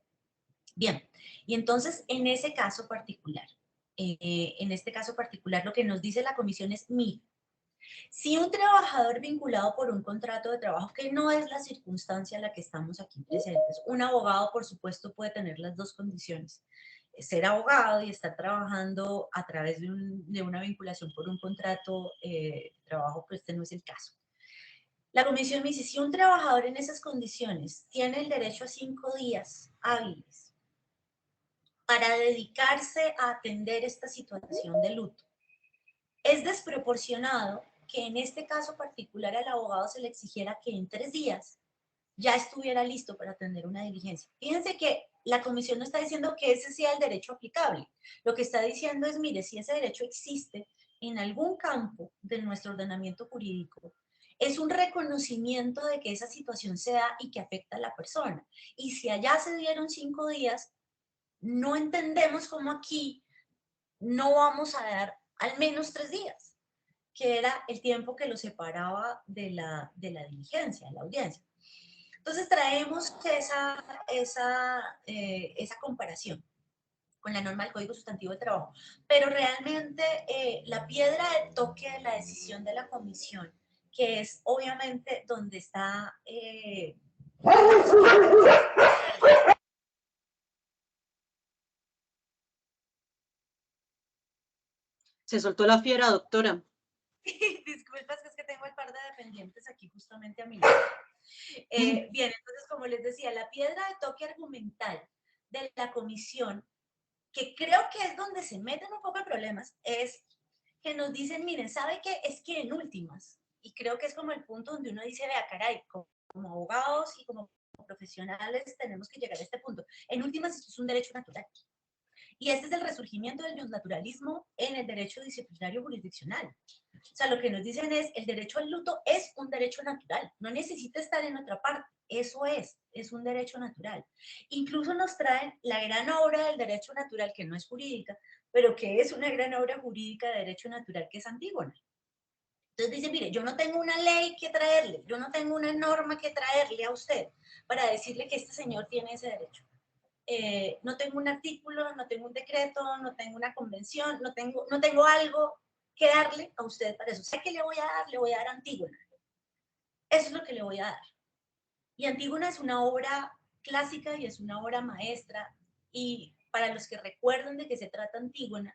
Bien, y entonces en ese caso particular, lo que nos dice la comisión es, mira, si un trabajador vinculado por un contrato de trabajo, que no es la circunstancia en la que estamos aquí presentes, un abogado por supuesto puede tener las dos condiciones, ser abogado y estar trabajando a través de una vinculación por un contrato de trabajo, pero este no es el caso. La comisión me dice, si un trabajador en esas condiciones tiene el derecho a 5 días hábiles para dedicarse a atender esta situación de luto, es desproporcionado que en este caso particular al abogado se le exigiera que en 3 días ya estuviera listo para atender una diligencia. Fíjense que la comisión no está diciendo que ese sea el derecho aplicable. Lo que está diciendo es, mire, si ese derecho existe en algún campo de nuestro ordenamiento jurídico, es un reconocimiento de que esa situación se da y que afecta a la persona. Y si allá se dieron 5 días, no entendemos cómo aquí no vamos a dar al menos 3 días, que era el tiempo que lo separaba de la diligencia, de la audiencia. Entonces traemos esa comparación con la norma del Código Sustantivo de Trabajo, pero realmente la piedra de toque de la decisión de la comisión, que es obviamente donde está... Se soltó la fiera, doctora. Disculpas, es que tengo el par de dependientes aquí justamente a mi lado. Bien, entonces, como les decía, la piedra de toque argumental de la comisión, que creo que es donde se meten un poco de problemas, es que nos dicen, miren, ¿sabe qué? Es que en últimas, y creo que es como el punto donde uno dice, vea, caray, como abogados y como profesionales tenemos que llegar a este punto. En últimas, esto es un derecho natural. Y este es el resurgimiento del naturalismo en el derecho disciplinario jurisdiccional. O sea, lo que nos dicen es, el derecho al luto es un derecho natural, no necesita estar en otra parte, eso es un derecho natural. Incluso nos traen la gran obra del derecho natural, que no es jurídica, pero que es una gran obra jurídica de derecho natural, que es Antígona. Entonces dice, mire, yo no tengo una ley que traerle, yo no tengo una norma que traerle a usted para decirle que este señor tiene ese derecho. No tengo un artículo, no tengo un decreto, no tengo una convención, no tengo algo que darle a usted para eso. ¿Sé qué le voy a dar? Le voy a dar Antígona. Eso es lo que le voy a dar. Y Antígona es una obra clásica y es una obra maestra. Y para los que recuerdan de qué se trata Antígona,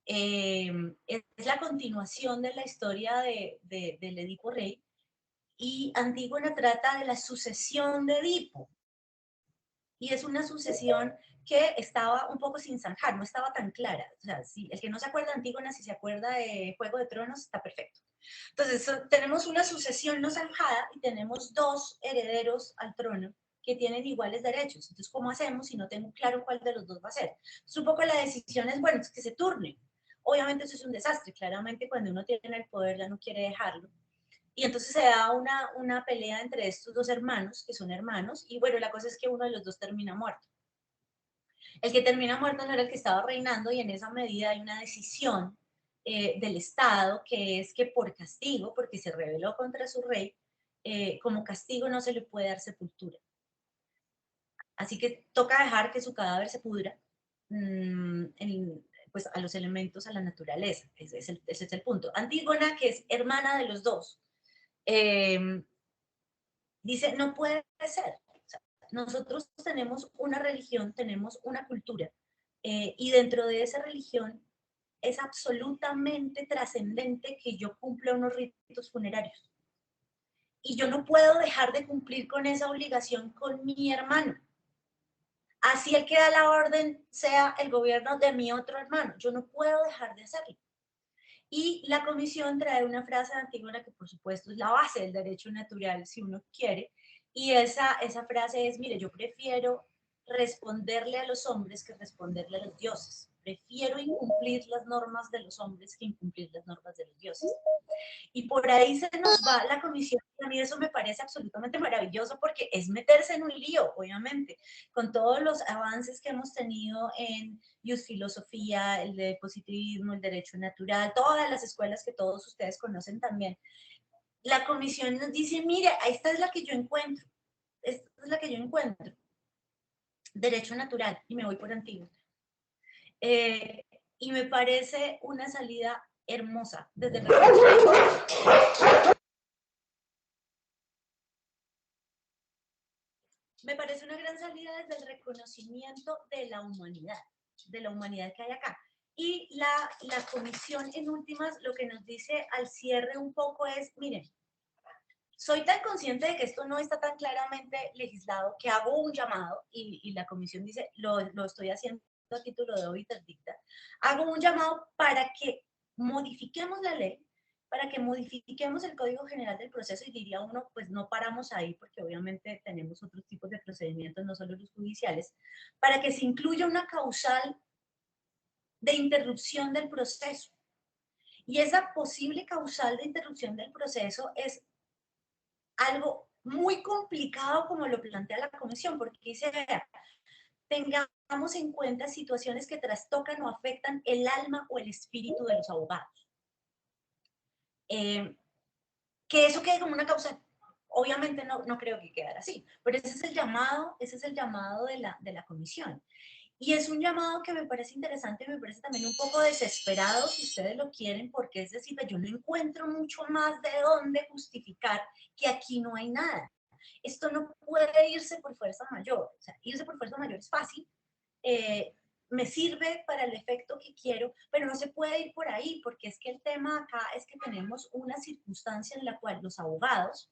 es la continuación de la historia del Edipo Rey. Y Antígona trata de la sucesión de Edipo. Y es una sucesión que estaba un poco sin zanjar, no estaba tan clara. O sea, si el que no se acuerda de Antígona, si se acuerda de Juego de Tronos, está perfecto. Entonces, tenemos una sucesión no zanjada y tenemos 2 herederos al trono que tienen iguales derechos. Entonces, ¿cómo hacemos si no tengo claro cuál de los 2 va a ser? Entonces, un poco la decisión es, bueno, es que se turnen. Obviamente eso es un desastre. Claramente cuando uno tiene el poder ya no quiere dejarlo. Y entonces se da una pelea entre estos 2 hermanos, que son hermanos, y bueno, la cosa es que uno de los 2 termina muerto. El que termina muerto no era el que estaba reinando, y en esa medida hay una decisión del Estado, que es que por castigo, porque se rebeló contra su rey, como castigo no se le puede dar sepultura. Así que toca dejar que su cadáver se pudra pues a los elementos, a la naturaleza. Ese es el punto. Antígona, que es hermana de los 2, dice, no puede ser. O sea, nosotros tenemos una religión, tenemos una cultura, y dentro de esa religión es absolutamente trascendente que yo cumpla unos ritos funerarios. Y yo no puedo dejar de cumplir con esa obligación con mi hermano. Así el que da la orden sea el gobierno de mi otro hermano. Yo no puedo dejar de hacerlo. Y la comisión trae una frase de Antígona que por supuesto es la base del derecho natural, si uno quiere, y esa frase es, mire, yo prefiero responderle a los hombres que responderle a los dioses. Prefiero incumplir las normas de los hombres que incumplir las normas de los dioses. Y por ahí se nos va la comisión. A mí eso me parece absolutamente maravilloso porque es meterse en un lío, obviamente, con todos los avances que hemos tenido en filosofía, el de positivismo, el derecho natural, todas las escuelas que todos ustedes conocen también. La comisión nos dice, mire, esta es la que yo encuentro, esta es la que yo encuentro. Derecho natural, y me voy por Antígona. Y me parece una salida hermosa desde el me parece una gran salida desde el reconocimiento de la humanidad que hay acá. Y la comisión, en últimas, lo que nos dice al cierre un poco es, miren, soy tan consciente de que esto no está tan claramente legislado que hago un llamado, y la comisión dice, lo estoy haciendo a título de obiter dicta, hago un llamado para que modifiquemos la ley para que modifiquemos el Código General del Proceso, y diría uno, pues no paramos ahí, porque obviamente tenemos otros tipos de procedimientos, no solo los judiciales, para que se incluya una causal de interrupción del proceso. Y esa posible causal de interrupción del proceso es algo muy complicado como lo plantea la comisión, porque dice, vea, tengamos en cuenta situaciones que trastocan o afectan el alma o el espíritu de los abogados. Que eso quede como una causal. Obviamente no creo que quedara así, pero ese es el llamado de la comisión. Y es un llamado que me parece interesante, me parece también un poco desesperado, si ustedes lo quieren, porque es decir, yo no encuentro mucho más de dónde justificar que aquí no hay nada. Esto no puede irse por fuerza mayor. O sea, irse por fuerza mayor es fácil, me sirve para el efecto que quiero, pero no se puede ir por ahí, porque es que el tema acá es que tenemos una circunstancia en la cual los abogados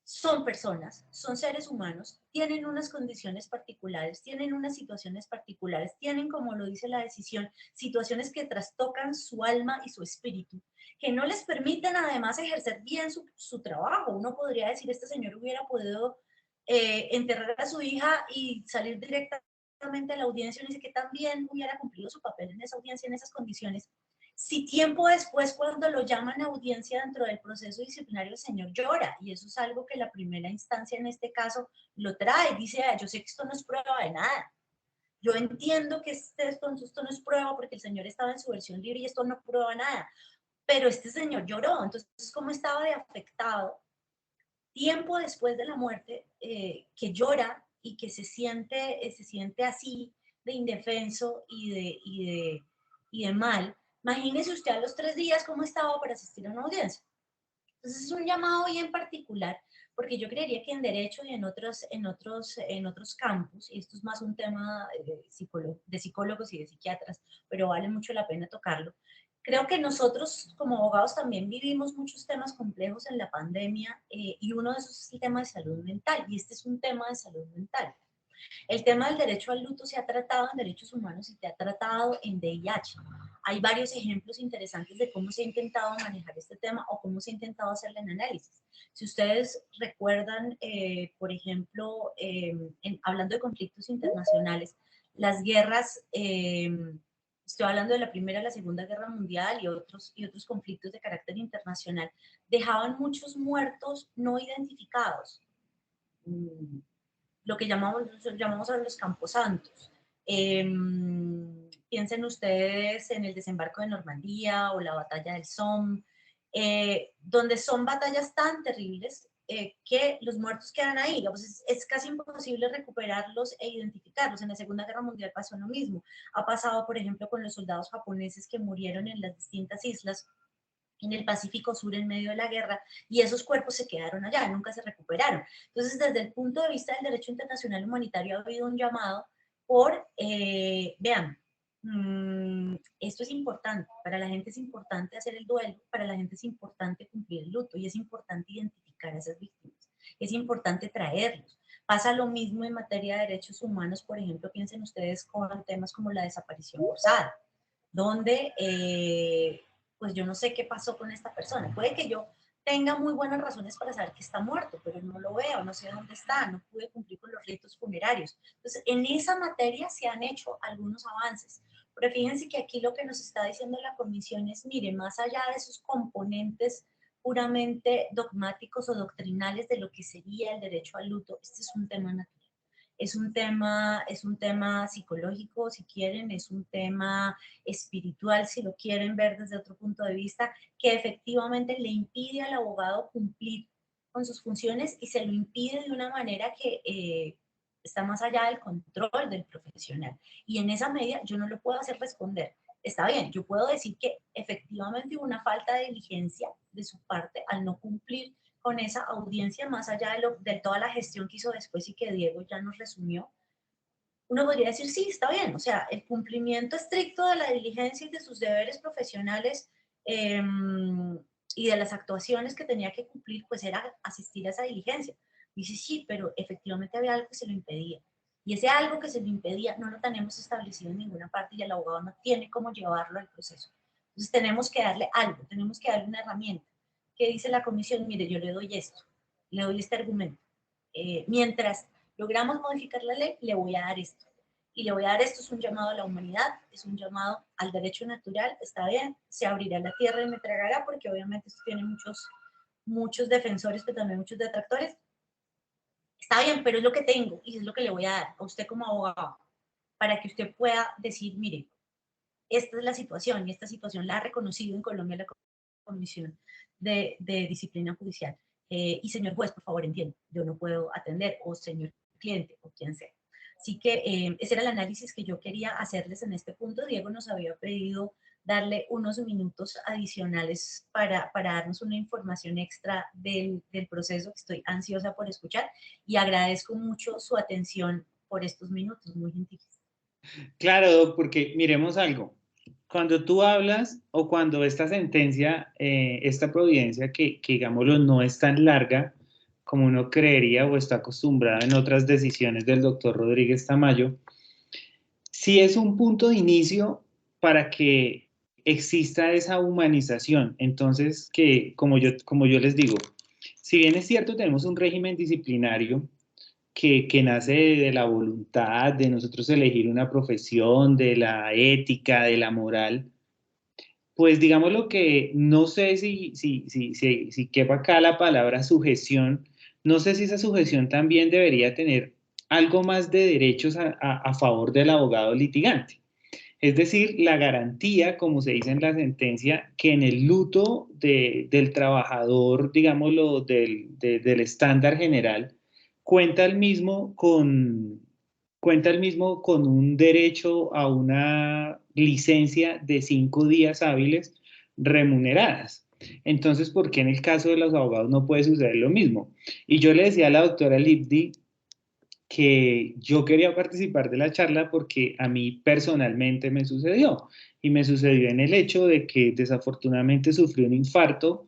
son personas, son seres humanos, tienen unas condiciones particulares, tienen unas situaciones particulares, tienen, como lo dice la decisión, situaciones que trastocan su alma y su espíritu, que no les permiten además ejercer bien su trabajo. Uno podría decir, este señor hubiera podido enterrar a su hija y salir directamente a la audiencia, y dice que también hubiera cumplido su papel en esa audiencia, en esas condiciones. Si tiempo después, cuando lo llaman a audiencia dentro del proceso disciplinario, el señor llora, y eso es algo que la primera instancia en este caso lo trae, dice, yo sé que esto no es prueba de nada, yo entiendo que esto no es prueba porque el señor estaba en su versión libre y esto no prueba nada, pero este señor lloró. Entonces, ¿cómo estaba de afectado tiempo después de la muerte, que llora y que se siente así de indefenso y de mal? Imagínese usted a los 3 días cómo estaba para asistir a una audiencia. Entonces es un llamado bien particular, porque yo creería que en derecho y en otros campos, y esto es más un tema de psicólogos y de psiquiatras, pero vale mucho la pena tocarlo. Creo que nosotros como abogados también vivimos muchos temas complejos en la pandemia, y uno de esos es el tema de salud mental, y este es un tema de salud mental. El tema del derecho al luto se ha tratado en derechos humanos y se ha tratado en DIH. Hay varios ejemplos interesantes de cómo se ha intentado manejar este tema o cómo se ha intentado hacerle en análisis. Si ustedes recuerdan, por ejemplo, hablando de conflictos internacionales, las guerras, estoy hablando de la Primera y la Segunda Guerra Mundial y otros conflictos de carácter internacional, dejaban muchos muertos no identificados. Lo que llamamos ahora los camposantos. Piensen ustedes en el desembarco de Normandía o la batalla del Somme, donde son batallas tan terribles que los muertos quedan ahí. Pues es casi imposible recuperarlos e identificarlos. En la Segunda Guerra Mundial pasó lo mismo. Ha pasado, por ejemplo, con los soldados japoneses que murieron en las distintas islas en el Pacífico Sur en medio de la guerra, y esos cuerpos se quedaron allá, nunca se recuperaron. Entonces, desde el punto de vista del derecho internacional humanitario, ha habido un llamado por, vean, esto es importante, para la gente es importante hacer el duelo, para la gente es importante cumplir el luto, y es importante identificar a esas víctimas, es importante traerlos. Pasa lo mismo en materia de derechos humanos, por ejemplo, piensen ustedes con temas como la desaparición forzada, donde pues yo no sé qué pasó con esta persona. Puede que yo tenga muy buenas razones para saber que está muerto, pero no lo veo, no sé dónde está, no pude cumplir con los ritos funerarios. Entonces, en esa materia se han hecho algunos avances, pero fíjense que aquí lo que nos está diciendo la comisión es, mire, más allá de esos componentes puramente dogmáticos o doctrinales de lo que sería el derecho al luto, este es un tema natural. Es un tema psicológico, si quieren, es un tema espiritual, si lo quieren ver desde otro punto de vista, que efectivamente le impide al abogado cumplir con sus funciones, y se lo impide de una manera que está más allá del control del profesional. Y en esa medida yo no lo puedo hacer responder. Está bien, yo puedo decir que efectivamente hubo una falta de diligencia de su parte al no cumplir con esa audiencia, más allá de toda la gestión que hizo después y que Diego ya nos resumió. Uno podría decir, sí, está bien, o sea, el cumplimiento estricto de la diligencia y de sus deberes profesionales, y de las actuaciones que tenía que cumplir, pues era asistir a esa diligencia. Dice, sí, pero efectivamente había algo que se lo impedía. Y ese algo que se lo impedía no lo tenemos establecido en ninguna parte, y el abogado no tiene cómo llevarlo al proceso. Entonces tenemos que darle algo, tenemos que darle una herramienta. ¿Qué dice la comisión? Mire, yo le doy esto, le doy este argumento. Mientras logramos modificar la ley, le voy a dar esto. Y le voy a dar esto, es un llamado a la humanidad, es un llamado al derecho natural, está bien, se abrirá la tierra y me tragará, porque obviamente esto tiene muchos defensores, pero también muchos detractores. Está bien, pero es lo que tengo y es lo que le voy a dar a usted como abogado, para que usted pueda decir, mire, esta es la situación, y esta situación la ha reconocido en Colombia la Comisión de Disciplina Judicial. Y señor juez, por favor, entiende, yo no puedo atender, o señor cliente, o quien sea. Así que ese era el análisis que yo quería hacerles en este punto. Diego nos había pedido darle unos minutos adicionales para darnos una información extra del proceso, que estoy ansiosa por escuchar, y agradezco mucho su atención por estos minutos, muy gentiles. Claro, Doc, porque miremos algo. Cuando tú hablas o cuando esta sentencia, esta providencia que digámoslo no es tan larga como uno creería o está acostumbrado en otras decisiones del doctor Rodríguez Tamayo, sí es un punto de inicio para que exista esa humanización. Entonces, que como yo les digo, si bien es cierto, tenemos un régimen disciplinario que nace de la voluntad de nosotros elegir una profesión, de la ética, de la moral, pues digamos lo que no sé si quepa acá la palabra sujeción, no sé si esa sujeción también debería tener algo más de derechos a favor del abogado litigante. Es decir, la garantía, como se dice en la sentencia, que en el luto del trabajador, digámoslo, del estándar general, cuenta cuenta el mismo con un derecho a una licencia de 5 días hábiles remuneradas. Entonces, ¿por qué en el caso de los abogados no puede suceder lo mismo? Y yo le decía a la doctora Lipdi que yo quería participar de la charla porque a mí personalmente me sucedió y me sucedió en el hecho de que desafortunadamente sufrí un infarto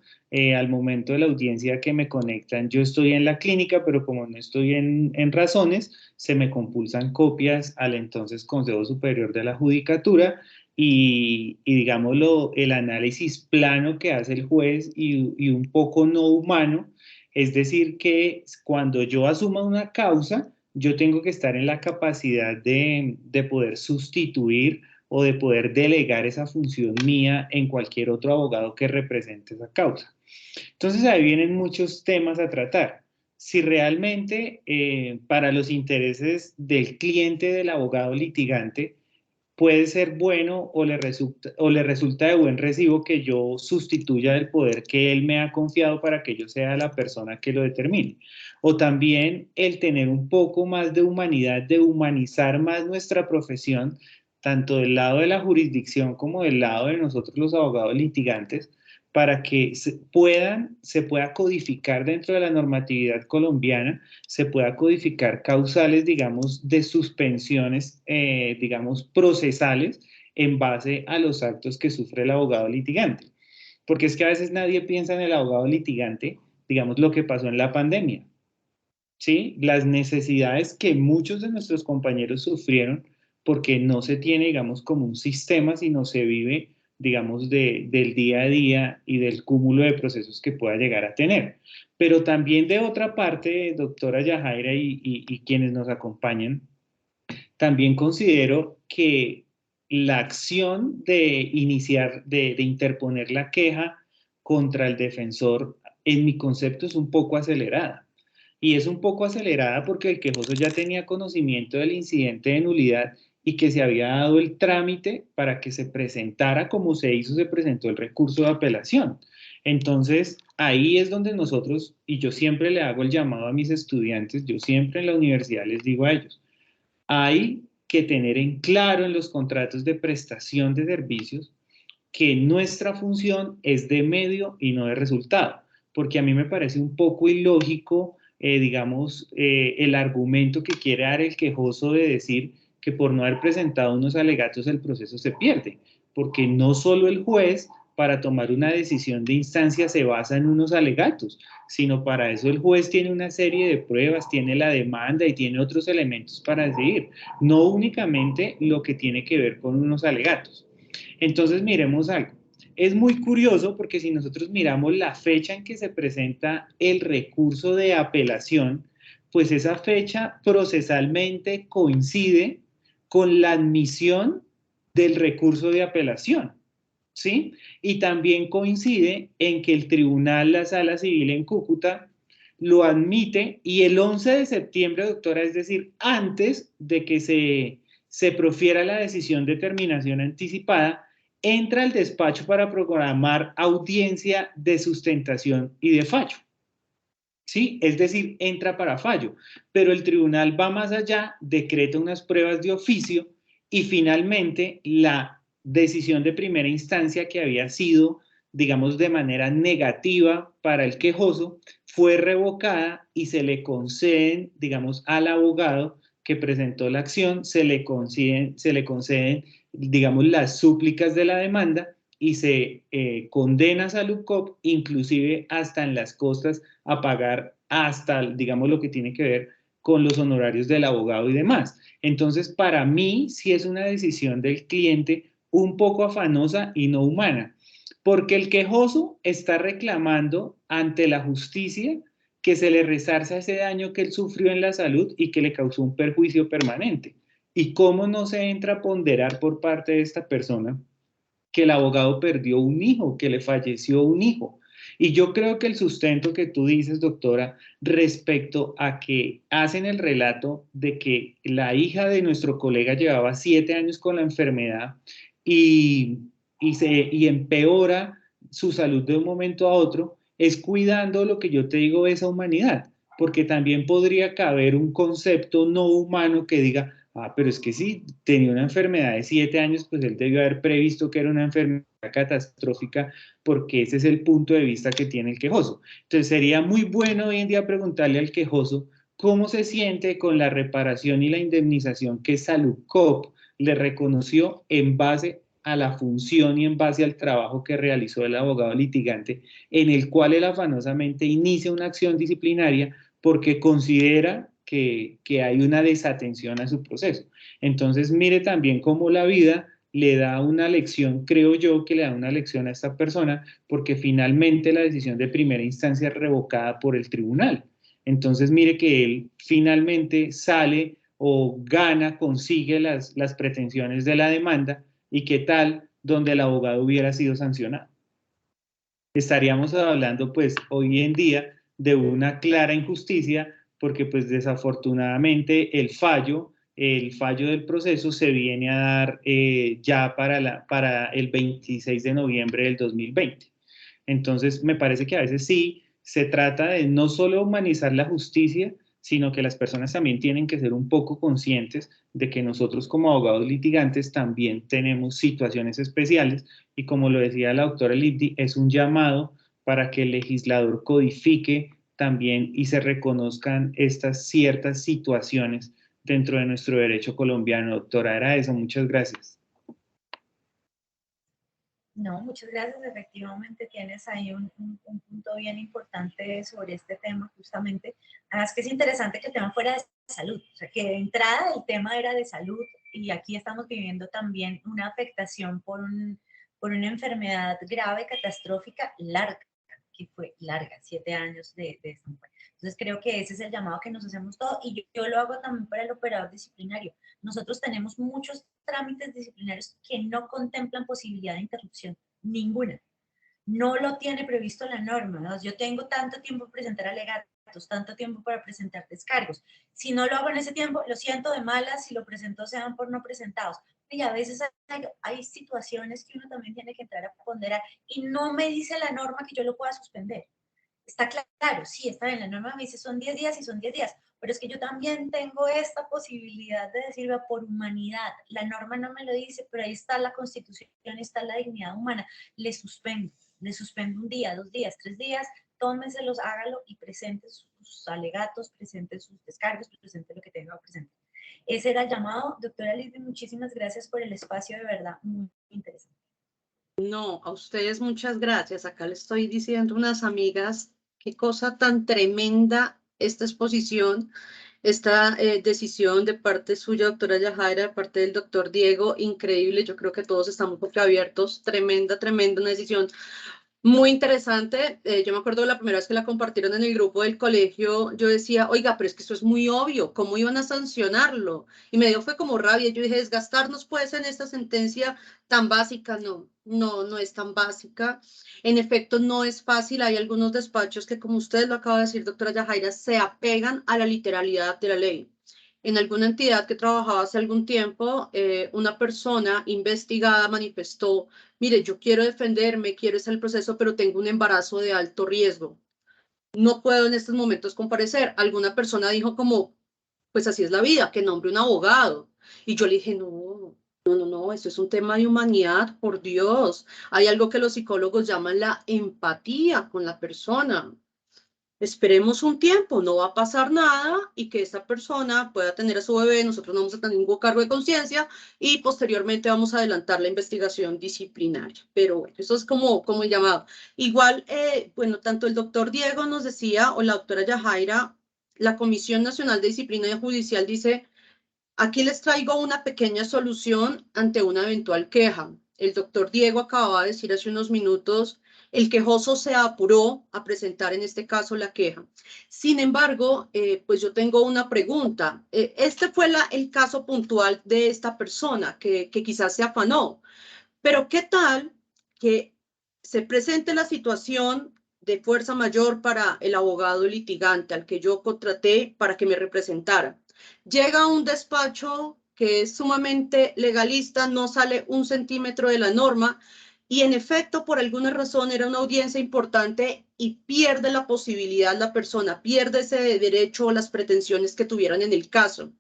al momento de la audiencia que me conectan. Yo estoy en la clínica, pero como no estoy en razones, se me compulsan copias al entonces Consejo Superior de la Judicatura y digámoslo, el análisis plano que hace el juez y un poco no humano, es decir, que cuando yo asuma una causa, yo tengo que estar en la capacidad de poder sustituir o de poder delegar esa función mía en cualquier otro abogado que represente esa causa. Entonces ahí vienen muchos temas a tratar. Si realmente para los intereses del cliente, del abogado litigante, puede ser bueno o le resulta de buen recibo que yo sustituya el poder que él me ha confiado para que yo sea la persona que lo determine. O también el tener un poco más de humanidad, de humanizar más nuestra profesión, tanto del lado de la jurisdicción como del lado de nosotros los abogados litigantes, para que se pueda codificar dentro de la normatividad colombiana, se pueda codificar causales, digamos, de suspensiones, digamos, procesales en base a los actos que sufre el abogado litigante. Porque es que a veces nadie piensa en el abogado litigante, digamos, lo que pasó en la pandemia, ¿sí? Las necesidades que muchos de nuestros compañeros sufrieron porque no se tiene, digamos, como un sistema, sino se vive, digamos, del día a día y del cúmulo de procesos que pueda llegar a tener. Pero también de otra parte, doctora Yajaira y quienes nos acompañan, también considero que la acción de iniciar, de interponer la queja contra el defensor, en mi concepto es un poco acelerada. Y es un poco acelerada porque el quejoso ya tenía conocimiento del incidente de nulidad y que se había dado el trámite para que se presentara como se hizo, se presentó el recurso de apelación. Entonces, ahí es donde nosotros, y yo siempre le hago el llamado a mis estudiantes, yo siempre en la universidad les digo a ellos, hay que tener en claro en los contratos de prestación de servicios que nuestra función es de medio y no de resultado, porque a mí me parece un poco ilógico, digamos, el argumento que quiere dar el quejoso de decir que por no haber presentado unos alegatos el proceso se pierde, porque no solo el juez para tomar una decisión de instancia se basa en unos alegatos, sino para eso el juez tiene una serie de pruebas, tiene la demanda y tiene otros elementos para decidir, no únicamente lo que tiene que ver con unos alegatos. Entonces, miremos algo. Es muy curioso porque si nosotros miramos la fecha en que se presenta el recurso de apelación, pues esa fecha procesalmente coincide con la admisión del recurso de apelación, ¿sí? Y también coincide en que el tribunal, la Sala Civil en Cúcuta, lo admite y el 11 de septiembre, doctora, es decir, antes de que se profiera la decisión de terminación anticipada, entra al despacho para programar audiencia de sustentación y de fallo. ¿Sí? Es decir, entra para fallo, pero el tribunal va más allá, decreta unas pruebas de oficio y finalmente la decisión de primera instancia que había sido, digamos, de manera negativa para el quejoso, fue revocada y se le conceden, digamos, al abogado que presentó la acción, se le conceden, digamos, las súplicas de la demanda y se condena a Saludcop, inclusive hasta en las costas, a pagar hasta, digamos, lo que tiene que ver con los honorarios del abogado y demás. Entonces, para mí, sí es una decisión del cliente un poco afanosa y no humana, porque el quejoso está reclamando ante la justicia que se le resarza ese daño que él sufrió en la salud y que le causó un perjuicio permanente. ¿Y cómo no se entra a ponderar por parte de esta persona que el abogado perdió un hijo, que le falleció un hijo? Y yo creo que el sustento que tú dices, doctora, respecto a que hacen el relato de que la hija de nuestro colega llevaba 7 años con la enfermedad y empeora su salud de un momento a otro, es cuidando lo que yo te digo, esa humanidad, porque también podría caber un concepto no humano que diga, pero es que si tenía una enfermedad de 7 años, pues él debió haber previsto que era una enfermedad catastrófica, porque ese es el punto de vista que tiene el quejoso. Entonces sería muy bueno hoy en día preguntarle al quejoso cómo se siente con la reparación y la indemnización que Saludcop le reconoció en base a la función y en base al trabajo que realizó el abogado litigante, en el cual él afanosamente inicia una acción disciplinaria porque considera que hay una desatención a su proceso. Entonces, mire también cómo la vida le da una lección, creo yo que le da una lección a esta persona, porque finalmente la decisión de primera instancia es revocada por el tribunal. Entonces, mire que él finalmente sale o gana, consigue las pretensiones de la demanda, y qué tal donde el abogado hubiera sido sancionado. Estaríamos hablando pues hoy en día de una clara injusticia, porque pues desafortunadamente el fallo del proceso se viene a dar ya para el 26 de noviembre del 2020. Entonces me parece que a veces sí se trata de no solo humanizar la justicia, sino que las personas también tienen que ser un poco conscientes de que nosotros como abogados litigantes también tenemos situaciones especiales, y como lo decía la doctora Lipdi, es un llamado para que el legislador codifique también y se reconozcan estas ciertas situaciones dentro de nuestro derecho colombiano. Doctora, era eso. Muchas gracias. No, muchas gracias. Efectivamente tienes ahí un punto bien importante sobre este tema justamente. Además que es interesante que el tema fuera de salud, o sea, que de entrada el tema era de salud, y aquí estamos viviendo también una afectación por una enfermedad grave, catastrófica, larga, que fue larga, 7 años de esta mujer. Entonces creo que ese es el llamado que nos hacemos todos, y yo lo hago también para el operador disciplinario. Nosotros tenemos muchos trámites disciplinarios que no contemplan posibilidad de interrupción, ninguna. No lo tiene previsto la norma, ¿no? Yo tengo tanto tiempo para presentar alegatos, tanto tiempo para presentar descargos. Si no lo hago en ese tiempo, lo siento de malas, si lo presento se dan por no presentados. Y a veces hay situaciones que uno también tiene que entrar a ponderar, y no me dice la norma que yo lo pueda suspender. Está claro, sí, está bien, la norma me dice son 10 días y son 10 días, pero es que yo también tengo esta posibilidad de decir, por humanidad, la norma no me lo dice, pero ahí está la Constitución, está la dignidad humana, le suspendo un día, 2 días, 3 días, tómenselos, hágalo y presente sus alegatos, presente sus descargos, presente lo que tenga que presentar. Ese era el llamado. Doctora Lidia, muchísimas gracias por el espacio, de verdad, muy interesante. No, a ustedes muchas gracias. Acá le estoy diciendo a unas amigas qué cosa tan tremenda esta exposición. esta decisión de parte suya, doctora Yajaira, de parte del doctor Diego, increíble. Yo creo que todos estamos boquiabiertos. Tremenda, tremenda, una decisión muy interesante. Yo me acuerdo de la primera vez que la compartieron en el grupo del colegio, yo decía, oiga, pero es que eso es muy obvio, ¿cómo iban a sancionarlo? Y me dio fue como rabia. Yo dije, desgastarnos pues en esta sentencia tan básica. No, no, no es tan básica. En efecto, no es fácil. Hay algunos despachos que, como usted lo acaba de decir, doctora Yajaira, se apegan a la literalidad de la ley. En alguna entidad que trabajaba hace algún tiempo, una persona investigada manifestó: mire, yo quiero defenderme, quiero estar en el proceso, pero tengo un embarazo de alto riesgo. No puedo en estos momentos comparecer. Alguna persona dijo como, pues así es la vida, que nombre un abogado. Y yo le dije, no, no, no, no, esto es un tema de humanidad, por Dios. Hay algo que los psicólogos llaman la empatía con la persona. Esperemos un tiempo, no va a pasar nada y que esta persona pueda tener a su bebé, nosotros no vamos a tener ningún cargo de conciencia y posteriormente vamos a adelantar la investigación disciplinaria. Pero bueno, eso es como el llamado. Igual, bueno, tanto el doctor Diego nos decía o la doctora Yajaira, la Comisión Nacional de Disciplina Judicial dice: aquí les traigo una pequeña solución ante una eventual queja. El doctor Diego acababa de decir hace unos minutos, el quejoso se apuró a presentar en este caso la queja. Sin embargo, pues yo tengo una pregunta. Este fue el caso puntual de esta persona que quizás se afanó, pero ¿qué tal que se presente la situación de fuerza mayor para el abogado litigante al que yo contraté para que me representara? Llega a un despacho que es sumamente legalista, no sale un centímetro de la norma y en efecto, por alguna razón, era una audiencia importante y pierde la posibilidad la persona, pierde ese derecho o las pretensiones que tuvieran en el caso.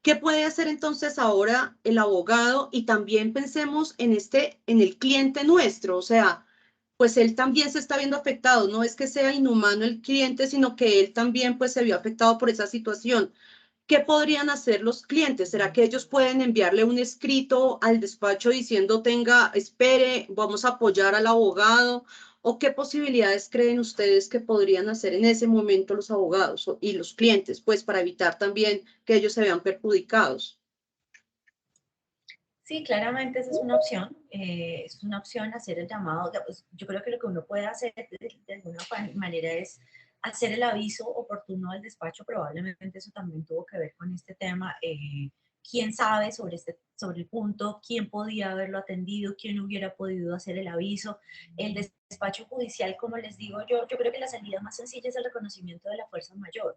¿Qué puede hacer entonces ahora el abogado? Y también pensemos en el cliente nuestro, o sea, pues él también se está viendo afectado, no es que sea inhumano el cliente, sino que él también pues se vio afectado por esa situación. ¿Qué podrían hacer los clientes? ¿Será que ellos pueden enviarle un escrito al despacho diciendo, tenga, espere, vamos a apoyar al abogado? ¿O qué posibilidades creen ustedes que podrían hacer en ese momento los abogados y los clientes, pues para evitar también que ellos se vean perjudicados? Sí, claramente esa es una opción hacer el llamado. Pues, yo creo que lo que uno puede hacer de alguna manera es hacer el aviso oportuno al despacho. Probablemente eso también tuvo que ver con este tema. ¿Quién sabe sobre el punto? ¿Quién podía haberlo atendido? ¿Quién hubiera podido hacer el aviso? El despacho judicial, como les digo yo creo que la salida más sencilla es el reconocimiento de la fuerza mayor.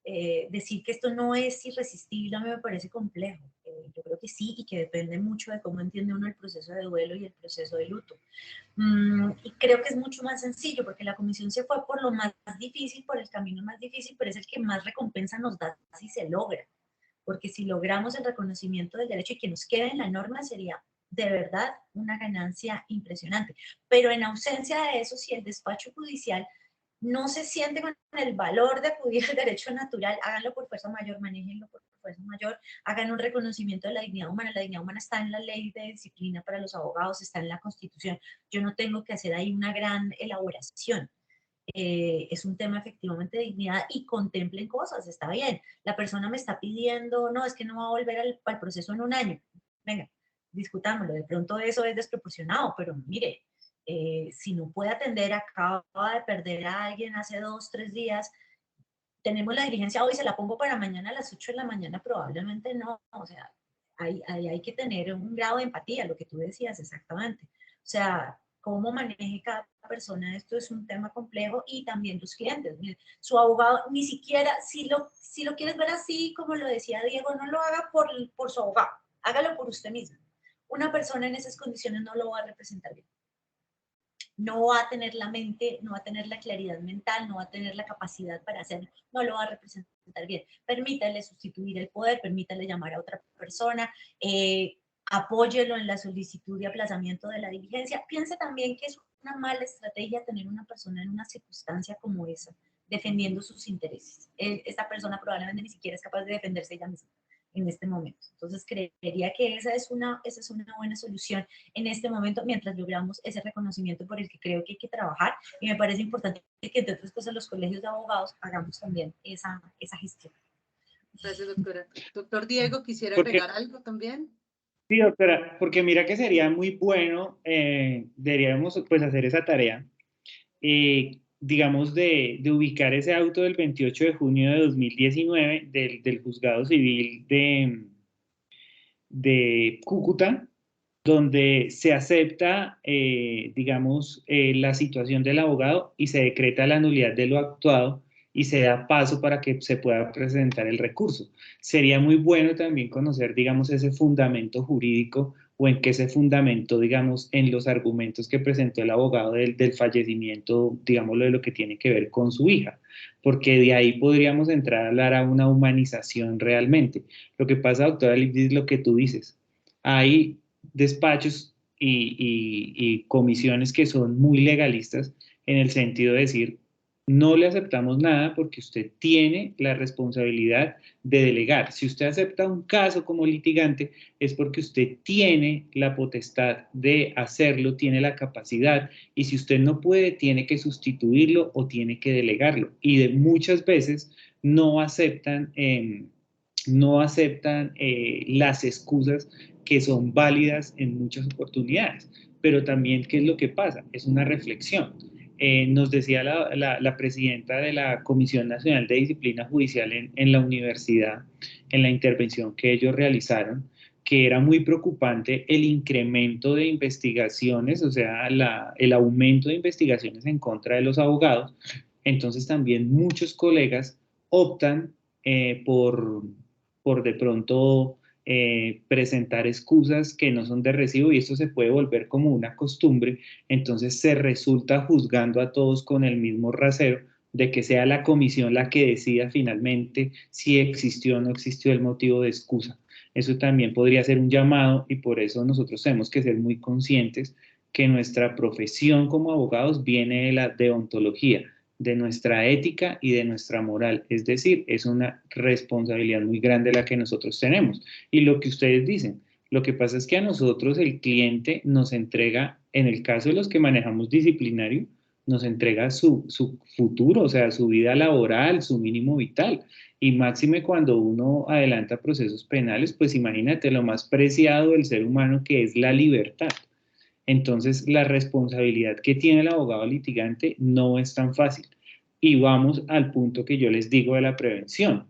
Decir que esto no es irresistible a mí me parece complejo. Yo creo que sí, y que depende mucho de cómo entiende uno el proceso de duelo y el proceso de luto. Y creo que es mucho más sencillo, porque la comisión se fue por lo más difícil, por el camino más difícil, pero es el que más recompensa nos da si se logra. Porque si logramos el reconocimiento del derecho y que nos quede en la norma, sería de verdad una ganancia impresionante. Pero en ausencia de eso, si el despacho judicial no se siente con el valor de acudir al derecho natural, háganlo por fuerza mayor, manéjenlo por fuerza mayor, hagan un reconocimiento de la dignidad humana. La dignidad humana está en la ley de disciplina para los abogados, está en la Constitución. Yo no tengo que hacer ahí una gran elaboración. Es un tema efectivamente de dignidad y contemplen cosas, está bien. La persona me está pidiendo, no, es que no va a volver al proceso en un año. Venga, discutámoslo. De pronto eso es desproporcionado, pero mire, si no puede atender, acaba de perder a alguien hace 2, 3 días, tenemos la diligencia hoy, se la pongo para mañana a las 8 de la mañana, probablemente no. O sea, hay que tener un grado de empatía, lo que tú decías exactamente. O sea, cómo maneje cada persona, esto es un tema complejo, y también los clientes. Su abogado, ni siquiera, si lo quieres ver así, como lo decía Diego, no lo haga por su abogado, hágalo por usted mismo. Una persona en esas condiciones no lo va a representar bien. No va a tener la mente, no va a tener la claridad mental, no va a tener la capacidad para hacerlo, no lo va a representar bien. Permítale sustituir el poder, permítale llamar a otra persona, apóyelo en la solicitud de aplazamiento de la diligencia. Piense también que es una mala estrategia tener una persona en una circunstancia como esa, defendiendo sus intereses. Esta persona probablemente ni siquiera es capaz de defenderse ella misma. en este momento. Entonces, creería que esa es una buena solución en este momento, mientras logramos ese reconocimiento por el que creo que hay que trabajar, y me parece importante que, entre otras cosas, los colegios de abogados hagamos también esa gestión. Gracias, doctora. Doctor Diego, ¿quisiera Porque, agregar algo también? sí, doctora, porque mira que sería muy bueno, deberíamos pues hacer esa tarea, digamos, de ubicar ese auto del 28 de junio de 2019 del Juzgado Civil de Cúcuta, donde se acepta, digamos, la situación del abogado y se decreta la nulidad de lo actuado y se da paso para que se pueda presentar el recurso. Sería muy bueno también conocer, digamos, ese fundamento jurídico o en qué se fundamentó, digamos, en los argumentos que presentó el abogado del fallecimiento, digámoslo, de lo que tiene que ver con su hija, porque de ahí podríamos entrar a hablar a una humanización realmente. Lo que pasa, doctora Lipsis, es lo que tú dices. Hay despachos y comisiones que son muy legalistas en el sentido de decir, no le aceptamos nada porque usted tiene la responsabilidad de delegar. Si usted acepta un caso como litigante, es porque usted tiene la potestad de hacerlo, tiene la capacidad, y si usted no puede, tiene que sustituirlo o tiene que delegarlo. Y muchas veces no aceptan, las excusas que son válidas en muchas oportunidades. Pero también, ¿qué es lo que pasa? Es una reflexión. Nos decía la presidenta de la Comisión Nacional de Disciplina Judicial en la universidad, en la intervención que ellos realizaron, que era muy preocupante el incremento de investigaciones, o sea, el aumento de investigaciones en contra de los abogados. Entonces también muchos colegas optan por de pronto presentar excusas que no son de recibo, y esto se puede volver como una costumbre. Entonces se resulta juzgando a todos con el mismo rasero, de que sea la comisión la que decida finalmente si existió o no existió el motivo de excusa. Eso también podría ser un llamado, y por eso nosotros tenemos que ser muy conscientes que nuestra profesión como abogados viene de la deontología, de nuestra ética y de nuestra moral. Es decir, es una responsabilidad muy grande la que nosotros tenemos. Y lo que ustedes dicen, lo que pasa es que a nosotros el cliente nos entrega, en el caso de los que manejamos disciplinario, nos entrega su futuro, o sea, su vida laboral, su mínimo vital. Y máxime cuando uno adelanta procesos penales, pues imagínate lo más preciado del ser humano, que es la libertad. Entonces, la responsabilidad que tiene el abogado litigante no es tan fácil. Y vamos al punto que yo les digo de la prevención.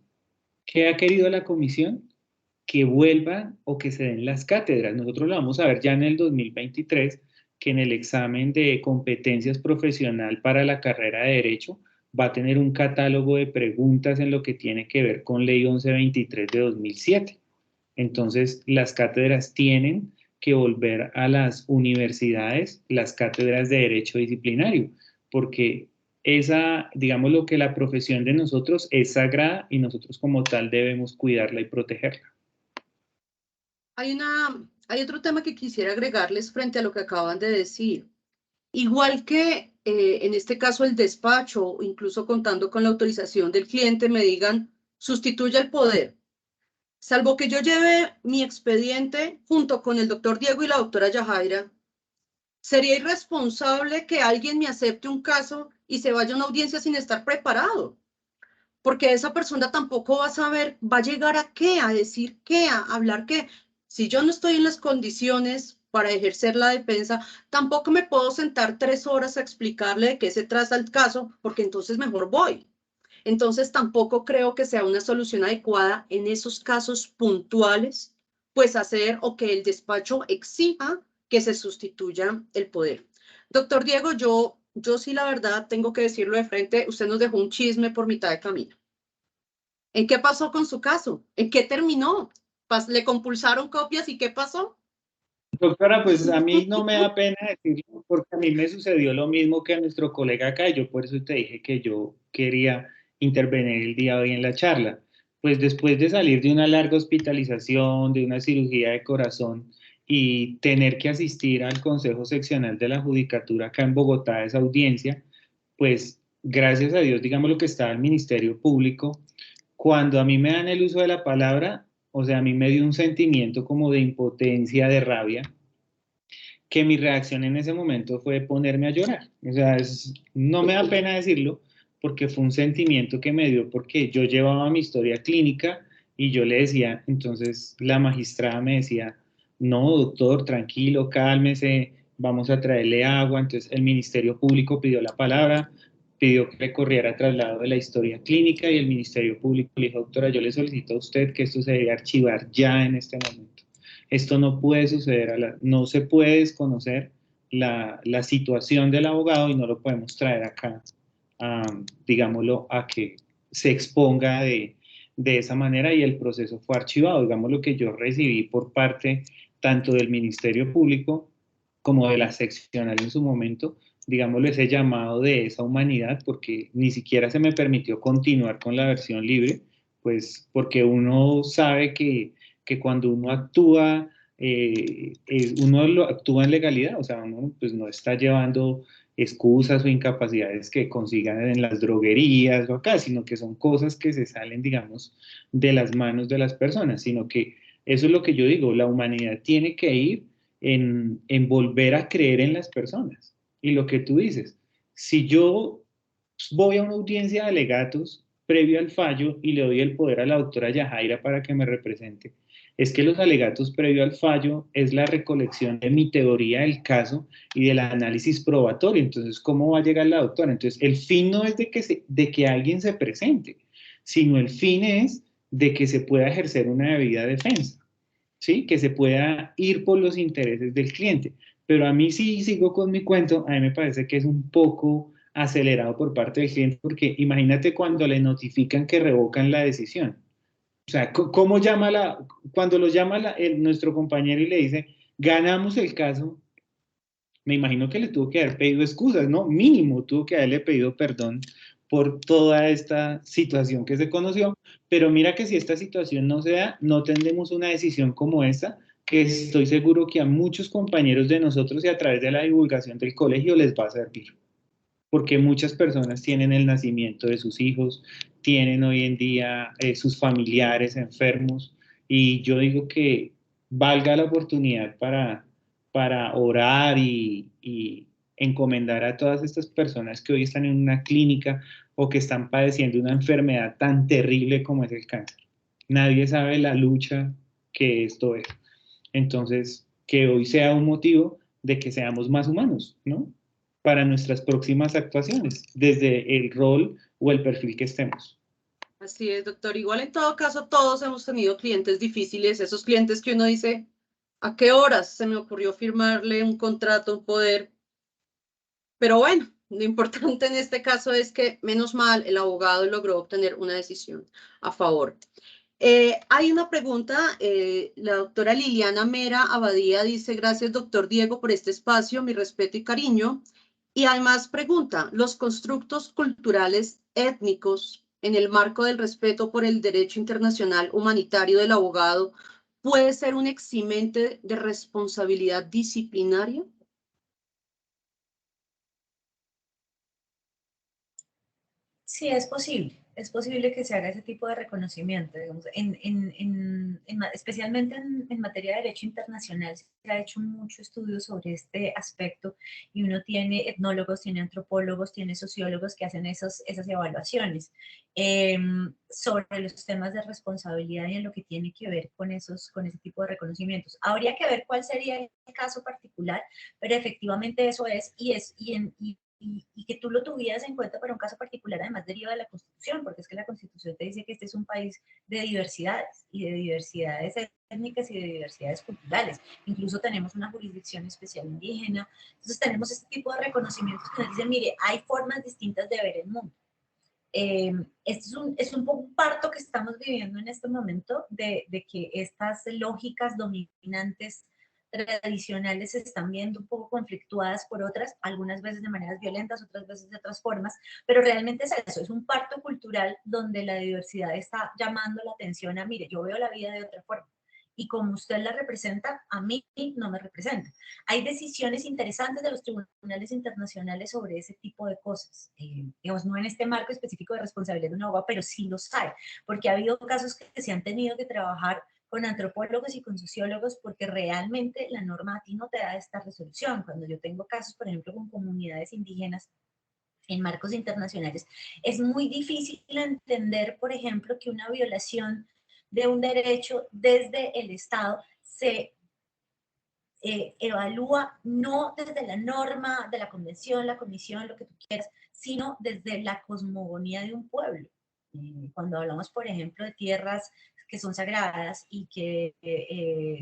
¿Qué ha querido la comisión? Que vuelvan o que se den las cátedras. Nosotros lo vamos a ver ya en el 2023, que en el examen de competencias profesional para la carrera de Derecho va a tener un catálogo de preguntas en lo que tiene que ver con Ley 1123 de 2007. Entonces, las cátedras tienen que volver a las universidades, las cátedras de Derecho Disciplinario, porque digamos, lo que la profesión de nosotros es sagrada y nosotros como tal debemos cuidarla y protegerla. Hay otro tema que quisiera agregarles frente a lo que acaban de decir. Igual que en este caso el despacho, incluso contando con la autorización del cliente, me digan, sustituya el poder. Salvo que yo lleve mi expediente junto con el doctor Diego y la doctora Yajaira, sería irresponsable que alguien me acepte un caso y se vaya a una audiencia sin estar preparado, porque esa persona tampoco va a saber, va a llegar a qué, a decir qué, a hablar qué. Si yo no estoy en las condiciones para ejercer la defensa, tampoco me puedo sentar 3 horas a explicarle de qué se trata el caso, porque entonces mejor voy. Entonces tampoco creo que sea una solución adecuada en esos casos puntuales, pues hacer o que el despacho exija que se sustituya el poder. Doctor Diego, yo sí la verdad tengo que decirlo de frente, usted nos dejó un chisme por mitad de camino. ¿En qué pasó con su caso? ¿En qué terminó? ¿Le compulsaron copias y qué pasó? Doctora, pues a mí no me da pena decirlo, porque a mí me sucedió lo mismo que a nuestro colega acá, y yo por eso te dije que yo quería intervenir el día de hoy en la charla. Pues después de salir de una larga hospitalización, de una cirugía de corazón, y tener que asistir al Consejo Seccional de la Judicatura acá en Bogotá, a esa audiencia, pues gracias a Dios, digamos, lo que estaba el Ministerio Público, cuando a mí me dan el uso de la palabra, O sea, a mí me dio un sentimiento como de impotencia, de rabia, que mi reacción en ese momento fue ponerme a llorar. O sea, no me da pena decirlo, porque fue un sentimiento que me dio porque yo llevaba mi historia clínica y yo le decía, entonces la magistrada me decía, no, doctor, tranquilo, cálmese, vamos a traerle agua. Entonces el Ministerio Público pidió la palabra, pidió que le corriera traslado de la historia clínica y el Ministerio Público le dijo, doctora, yo le solicito a usted que esto se debe archivar ya en este momento. Esto no puede suceder, no se puede desconocer la situación del abogado y no lo podemos traer acá, digámoslo, a que se exponga de esa manera y el proceso fue archivado. Digamos lo que yo recibí por parte tanto del Ministerio Público como de la seccional en su momento, digámoslo, ese llamado de esa humanidad, porque ni siquiera se me permitió continuar con la versión libre, pues porque uno sabe que cuando uno actúa, uno lo actúa en legalidad, o sea, uno pues no está llevando excusas o incapacidades que consigan en las droguerías o acá, sino que son cosas que se salen, digamos, de las manos de las personas, sino que eso es lo que yo digo, la humanidad tiene que ir en volver a creer en las personas. Y lo que tú dices, si yo voy a una audiencia de alegatos previo al fallo y le doy el poder a la doctora Yajaira para que me represente, es que los alegatos previo al fallo es la recolección de mi teoría del caso y del análisis probatorio. Entonces, ¿cómo va a llegar la doctora? Entonces, el fin no es de que alguien se presente, sino el fin es de que se pueda ejercer una debida defensa, ¿sí? Que se pueda ir por los intereses del cliente. Pero a mí sí sigo con mi cuento, a mí me parece que es un poco acelerado por parte del cliente, porque imagínate cuando le notifican que revocan la decisión. O sea, ¿cómo llama cuando lo llama nuestro compañero y le dice, ganamos el caso? Me imagino que le tuvo que haber pedido excusas, ¿no? Mínimo tuvo que haberle pedido perdón por toda esta situación que se conoció, pero mira que si esta situación no se da, no tendremos una decisión como esta, que estoy seguro que a muchos compañeros de nosotros y a través de la divulgación del colegio les va a servir, porque muchas personas tienen el nacimiento de sus hijos, tienen hoy en día sus familiares enfermos, y yo digo que valga la oportunidad para orar y encomendar a todas estas personas que hoy están en una clínica o que están padeciendo una enfermedad tan terrible como es el cáncer. Nadie sabe la lucha que esto es. Entonces, que hoy sea un motivo de que seamos más humanos, ¿no? Para nuestras próximas actuaciones, desde el rol o el perfil que estemos. Así es, doctor. Igual en todo caso, todos hemos tenido clientes difíciles, esos clientes que uno dice, ¿a qué horas se me ocurrió firmarle un contrato, un poder? Pero bueno, lo importante en este caso es que, menos mal, el abogado logró obtener una decisión a favor. Hay una pregunta, la doctora Liliana Mera Abadía dice, gracias doctor Diego por este espacio, mi respeto y cariño. Y además pregunta, ¿los constructos culturales étnicos en el marco del respeto por el derecho internacional humanitario del abogado puede ser un eximente de responsabilidad disciplinaria? Sí, es posible que se haga ese tipo de reconocimiento, digamos, especialmente en materia de derecho internacional se ha hecho mucho estudio sobre este aspecto y uno tiene etnólogos, tiene antropólogos, tiene sociólogos que hacen esas evaluaciones sobre los temas de responsabilidad y en lo que tiene que ver con ese tipo de reconocimientos. Habría que ver cuál sería el caso particular, pero efectivamente eso es, y que tú lo tuvieras en cuenta para un caso particular, además deriva de la Constitución, porque es que la Constitución te dice que este es un país de diversidades, y de diversidades étnicas y de diversidades culturales. Incluso tenemos una jurisdicción especial indígena. Entonces tenemos este tipo de reconocimientos que nos dicen, mire, hay formas distintas de ver el mundo. Este es un poco un parto que estamos viviendo en este momento de que estas lógicas dominantes tradicionales se están viendo un poco conflictuadas por otras, algunas veces de maneras violentas, otras veces de otras formas, pero realmente es eso, es un parto cultural donde la diversidad está llamando la atención a, mire, yo veo la vida de otra forma y como usted la representa, a mí no me representa. Hay decisiones interesantes de los tribunales internacionales sobre ese tipo de cosas, digamos, no en este marco específico de responsabilidad de un abogado, pero sí los hay, porque ha habido casos que se han tenido que trabajar con antropólogos y con sociólogos, porque realmente la norma a ti no te da esta resolución. Cuando yo tengo casos, por ejemplo, con comunidades indígenas en marcos internacionales, es muy difícil entender, por ejemplo, que una violación de un derecho desde el Estado se evalúa no desde la norma de la convención, la comisión, lo que tú quieras, sino desde la cosmogonía de un pueblo. Cuando hablamos, por ejemplo, de tierras que son sagradas y que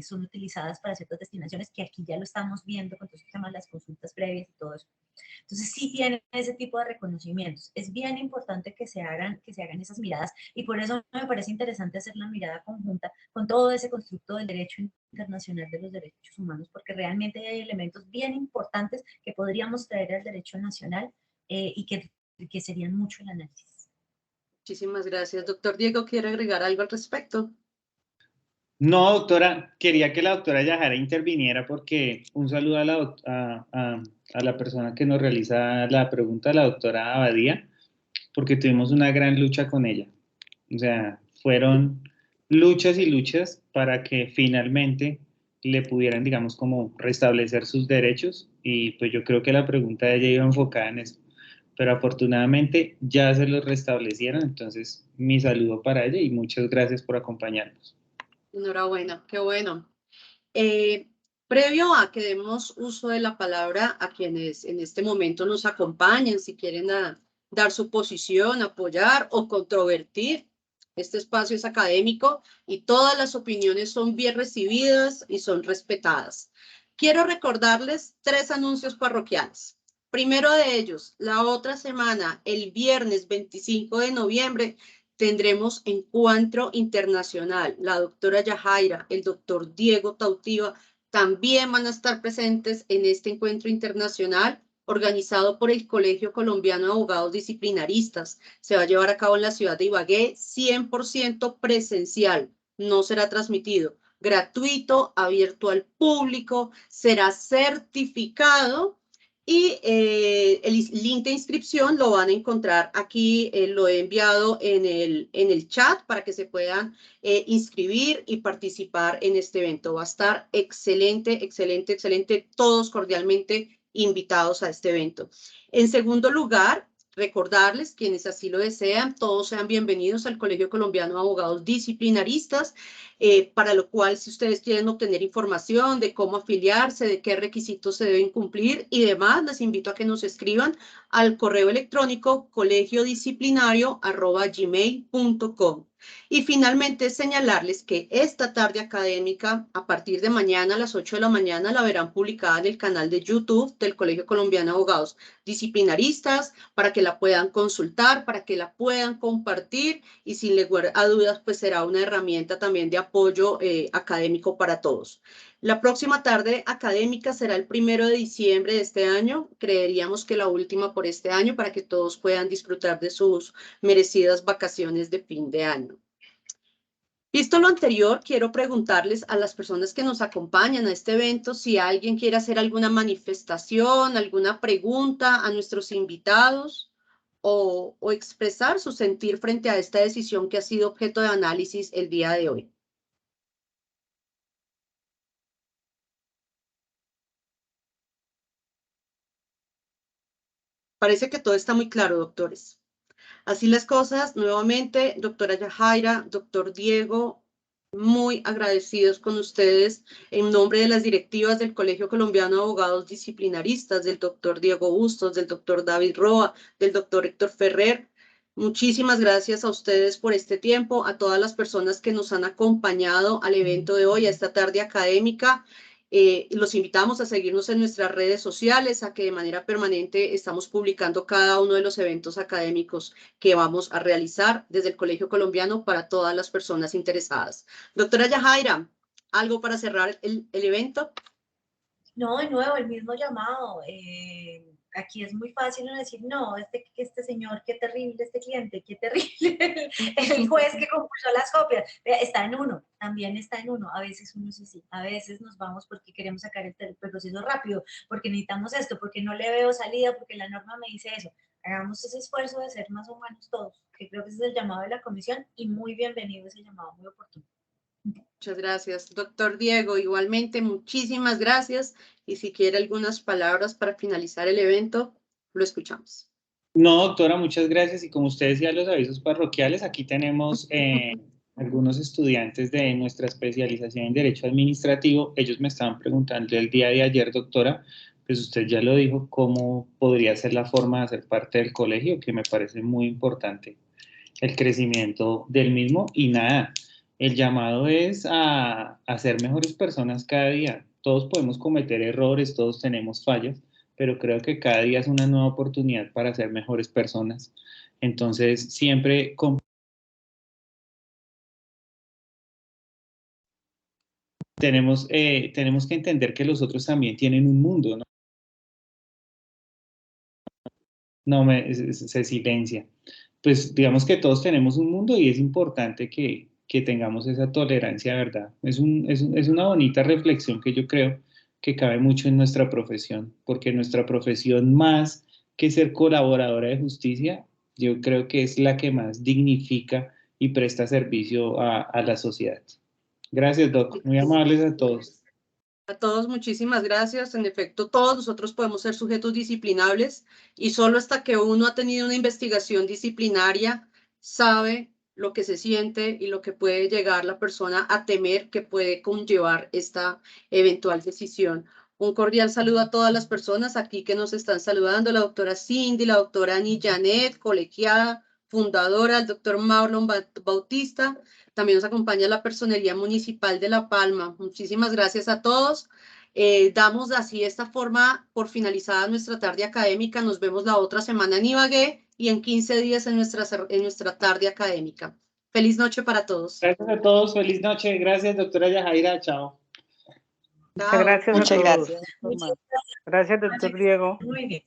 son utilizadas para ciertas destinaciones, que aquí ya lo estamos viendo con todo el tema de las consultas previas y todo eso. Entonces sí tienen ese tipo de reconocimientos. Es bien importante que se hagan esas miradas, y por eso me parece interesante hacer la mirada conjunta con todo ese constructo del derecho internacional de los derechos humanos, porque realmente hay elementos bien importantes que podríamos traer al derecho nacional y que serían mucho el análisis. Muchísimas gracias. Doctor Diego, ¿quiere agregar algo al respecto? No, doctora, quería que la doctora Yajara interviniera porque un saludo a la persona que nos realiza la pregunta, la doctora Abadía, porque tuvimos una gran lucha con ella. O sea, fueron luchas y luchas para que finalmente le pudieran, digamos, como restablecer sus derechos, y pues yo creo que la pregunta de ella iba enfocada en eso. Pero afortunadamente ya se los restablecieron, entonces mi saludo para ella y muchas gracias por acompañarnos. Enhorabuena, qué bueno. Previo a que demos uso de la palabra a quienes en este momento nos acompañan, si quieren dar su posición, apoyar o controvertir, este espacio es académico y todas las opiniones son bien recibidas y son respetadas. Quiero recordarles 3 anuncios parroquiales. Primero de ellos, la otra semana, el viernes 25 de noviembre, tendremos encuentro internacional. La doctora Yajaira, el doctor Diego Tautiva también van a estar presentes en este encuentro internacional organizado por el Colegio Colombiano de Abogados Disciplinaristas. Se va a llevar a cabo en la ciudad de Ibagué, 100% presencial, no será transmitido, gratuito, abierto al público, será certificado. Y el link de inscripción lo van a encontrar aquí, lo he enviado en el chat para que se puedan inscribir y participar en este evento. Va a estar excelente, excelente, excelente. Todos cordialmente invitados a este evento. En segundo lugar, recordarles, quienes así lo desean, todos sean bienvenidos al Colegio Colombiano de Abogados Disciplinaristas, para lo cual, si ustedes quieren obtener información de cómo afiliarse, de qué requisitos se deben cumplir y demás, les invito a que nos escriban al correo electrónico colegiodisciplinario@gmail.com. Y finalmente señalarles que esta tarde académica, a partir de mañana a las 8 de la mañana, la verán publicada en el canal de YouTube del Colegio Colombiano de Abogados Disciplinaristas, para que la puedan consultar, para que la puedan compartir, y sin lugar a dudas, pues será una herramienta también de apoyo académico para todos. La próxima tarde académica será el 1 de diciembre de este año, creeríamos que la última por este año, para que todos puedan disfrutar de sus merecidas vacaciones de fin de año. Visto lo anterior, quiero preguntarles a las personas que nos acompañan a este evento si alguien quiere hacer alguna manifestación, alguna pregunta a nuestros invitados o expresar su sentir frente a esta decisión que ha sido objeto de análisis el día de hoy. Parece que todo está muy claro, doctores. Así las cosas, nuevamente, doctora Yajaira, doctor Diego, muy agradecidos con ustedes en nombre de las directivas del Colegio Colombiano de Abogados Disciplinaristas, del doctor Diego Bustos, del doctor David Roa, del doctor Héctor Ferrer. Muchísimas gracias a ustedes por este tiempo, a todas las personas que nos han acompañado al evento de hoy, a esta tarde académica. Los invitamos a seguirnos en nuestras redes sociales, a que de manera permanente estamos publicando cada uno de los eventos académicos que vamos a realizar desde el Colegio Colombiano para todas las personas interesadas. Doctora Yajaira, ¿algo para cerrar el evento? No, de nuevo, el mismo llamado. Aquí es muy fácil no decir, no, este señor, qué terrible, este cliente, qué terrible, el juez que compulsó las copias. Está en uno, también está en uno. A veces uno sí, a veces nos vamos porque queremos sacar el proceso rápido, porque necesitamos esto, porque no le veo salida, porque la norma me dice eso. Hagamos ese esfuerzo de ser más humanos todos, que creo que ese es el llamado de la comisión, y muy bienvenido ese llamado, muy oportuno. Muchas gracias. Doctor Diego, igualmente, muchísimas gracias. Y si quiere algunas palabras para finalizar el evento, lo escuchamos. No, doctora, muchas gracias. Y como usted decía, los avisos parroquiales, aquí tenemos algunos estudiantes de nuestra especialización en Derecho Administrativo. Ellos me estaban preguntando el día de ayer, doctora, pues usted ya lo dijo, cómo podría ser la forma de ser parte del colegio, que me parece muy importante el crecimiento del mismo. Y nada, el llamado es a ser mejores personas cada día. Todos podemos cometer errores, todos tenemos fallas, pero creo que cada día es una nueva oportunidad para ser mejores personas. Entonces, siempre tenemos que entender que los otros también tienen un mundo, ¿no? Se silencia. Pues digamos que todos tenemos un mundo y es importante que tengamos esa tolerancia, ¿verdad? Es una bonita reflexión que yo creo que cabe mucho en nuestra profesión, porque nuestra profesión, más que ser colaboradora de justicia, yo creo que es la que más dignifica y presta servicio a la sociedad. Gracias, Doc. Muy amables a todos. A todos, muchísimas gracias. En efecto, todos nosotros podemos ser sujetos disciplinables y solo hasta que uno ha tenido una investigación disciplinaria sabe lo que se siente y lo que puede llegar la persona a temer que puede conllevar esta eventual decisión. Un cordial saludo a todas las personas aquí que nos están saludando, la doctora Cindy, la doctora Ani Janet, colegiada, fundadora, el doctor Marlon Bautista. También nos acompaña la Personería Municipal de La Palma. Muchísimas gracias a todos. Damos así esta forma por finalizada nuestra tarde académica. Nos vemos la otra semana en Ibagué y en 15 días en nuestra tarde académica. Feliz noche para todos. Gracias a todos. Feliz noche. Gracias, doctora Yajaira. Chao. Muchas gracias a todos. Muchas Gracias, doctor Diego. Muy bien.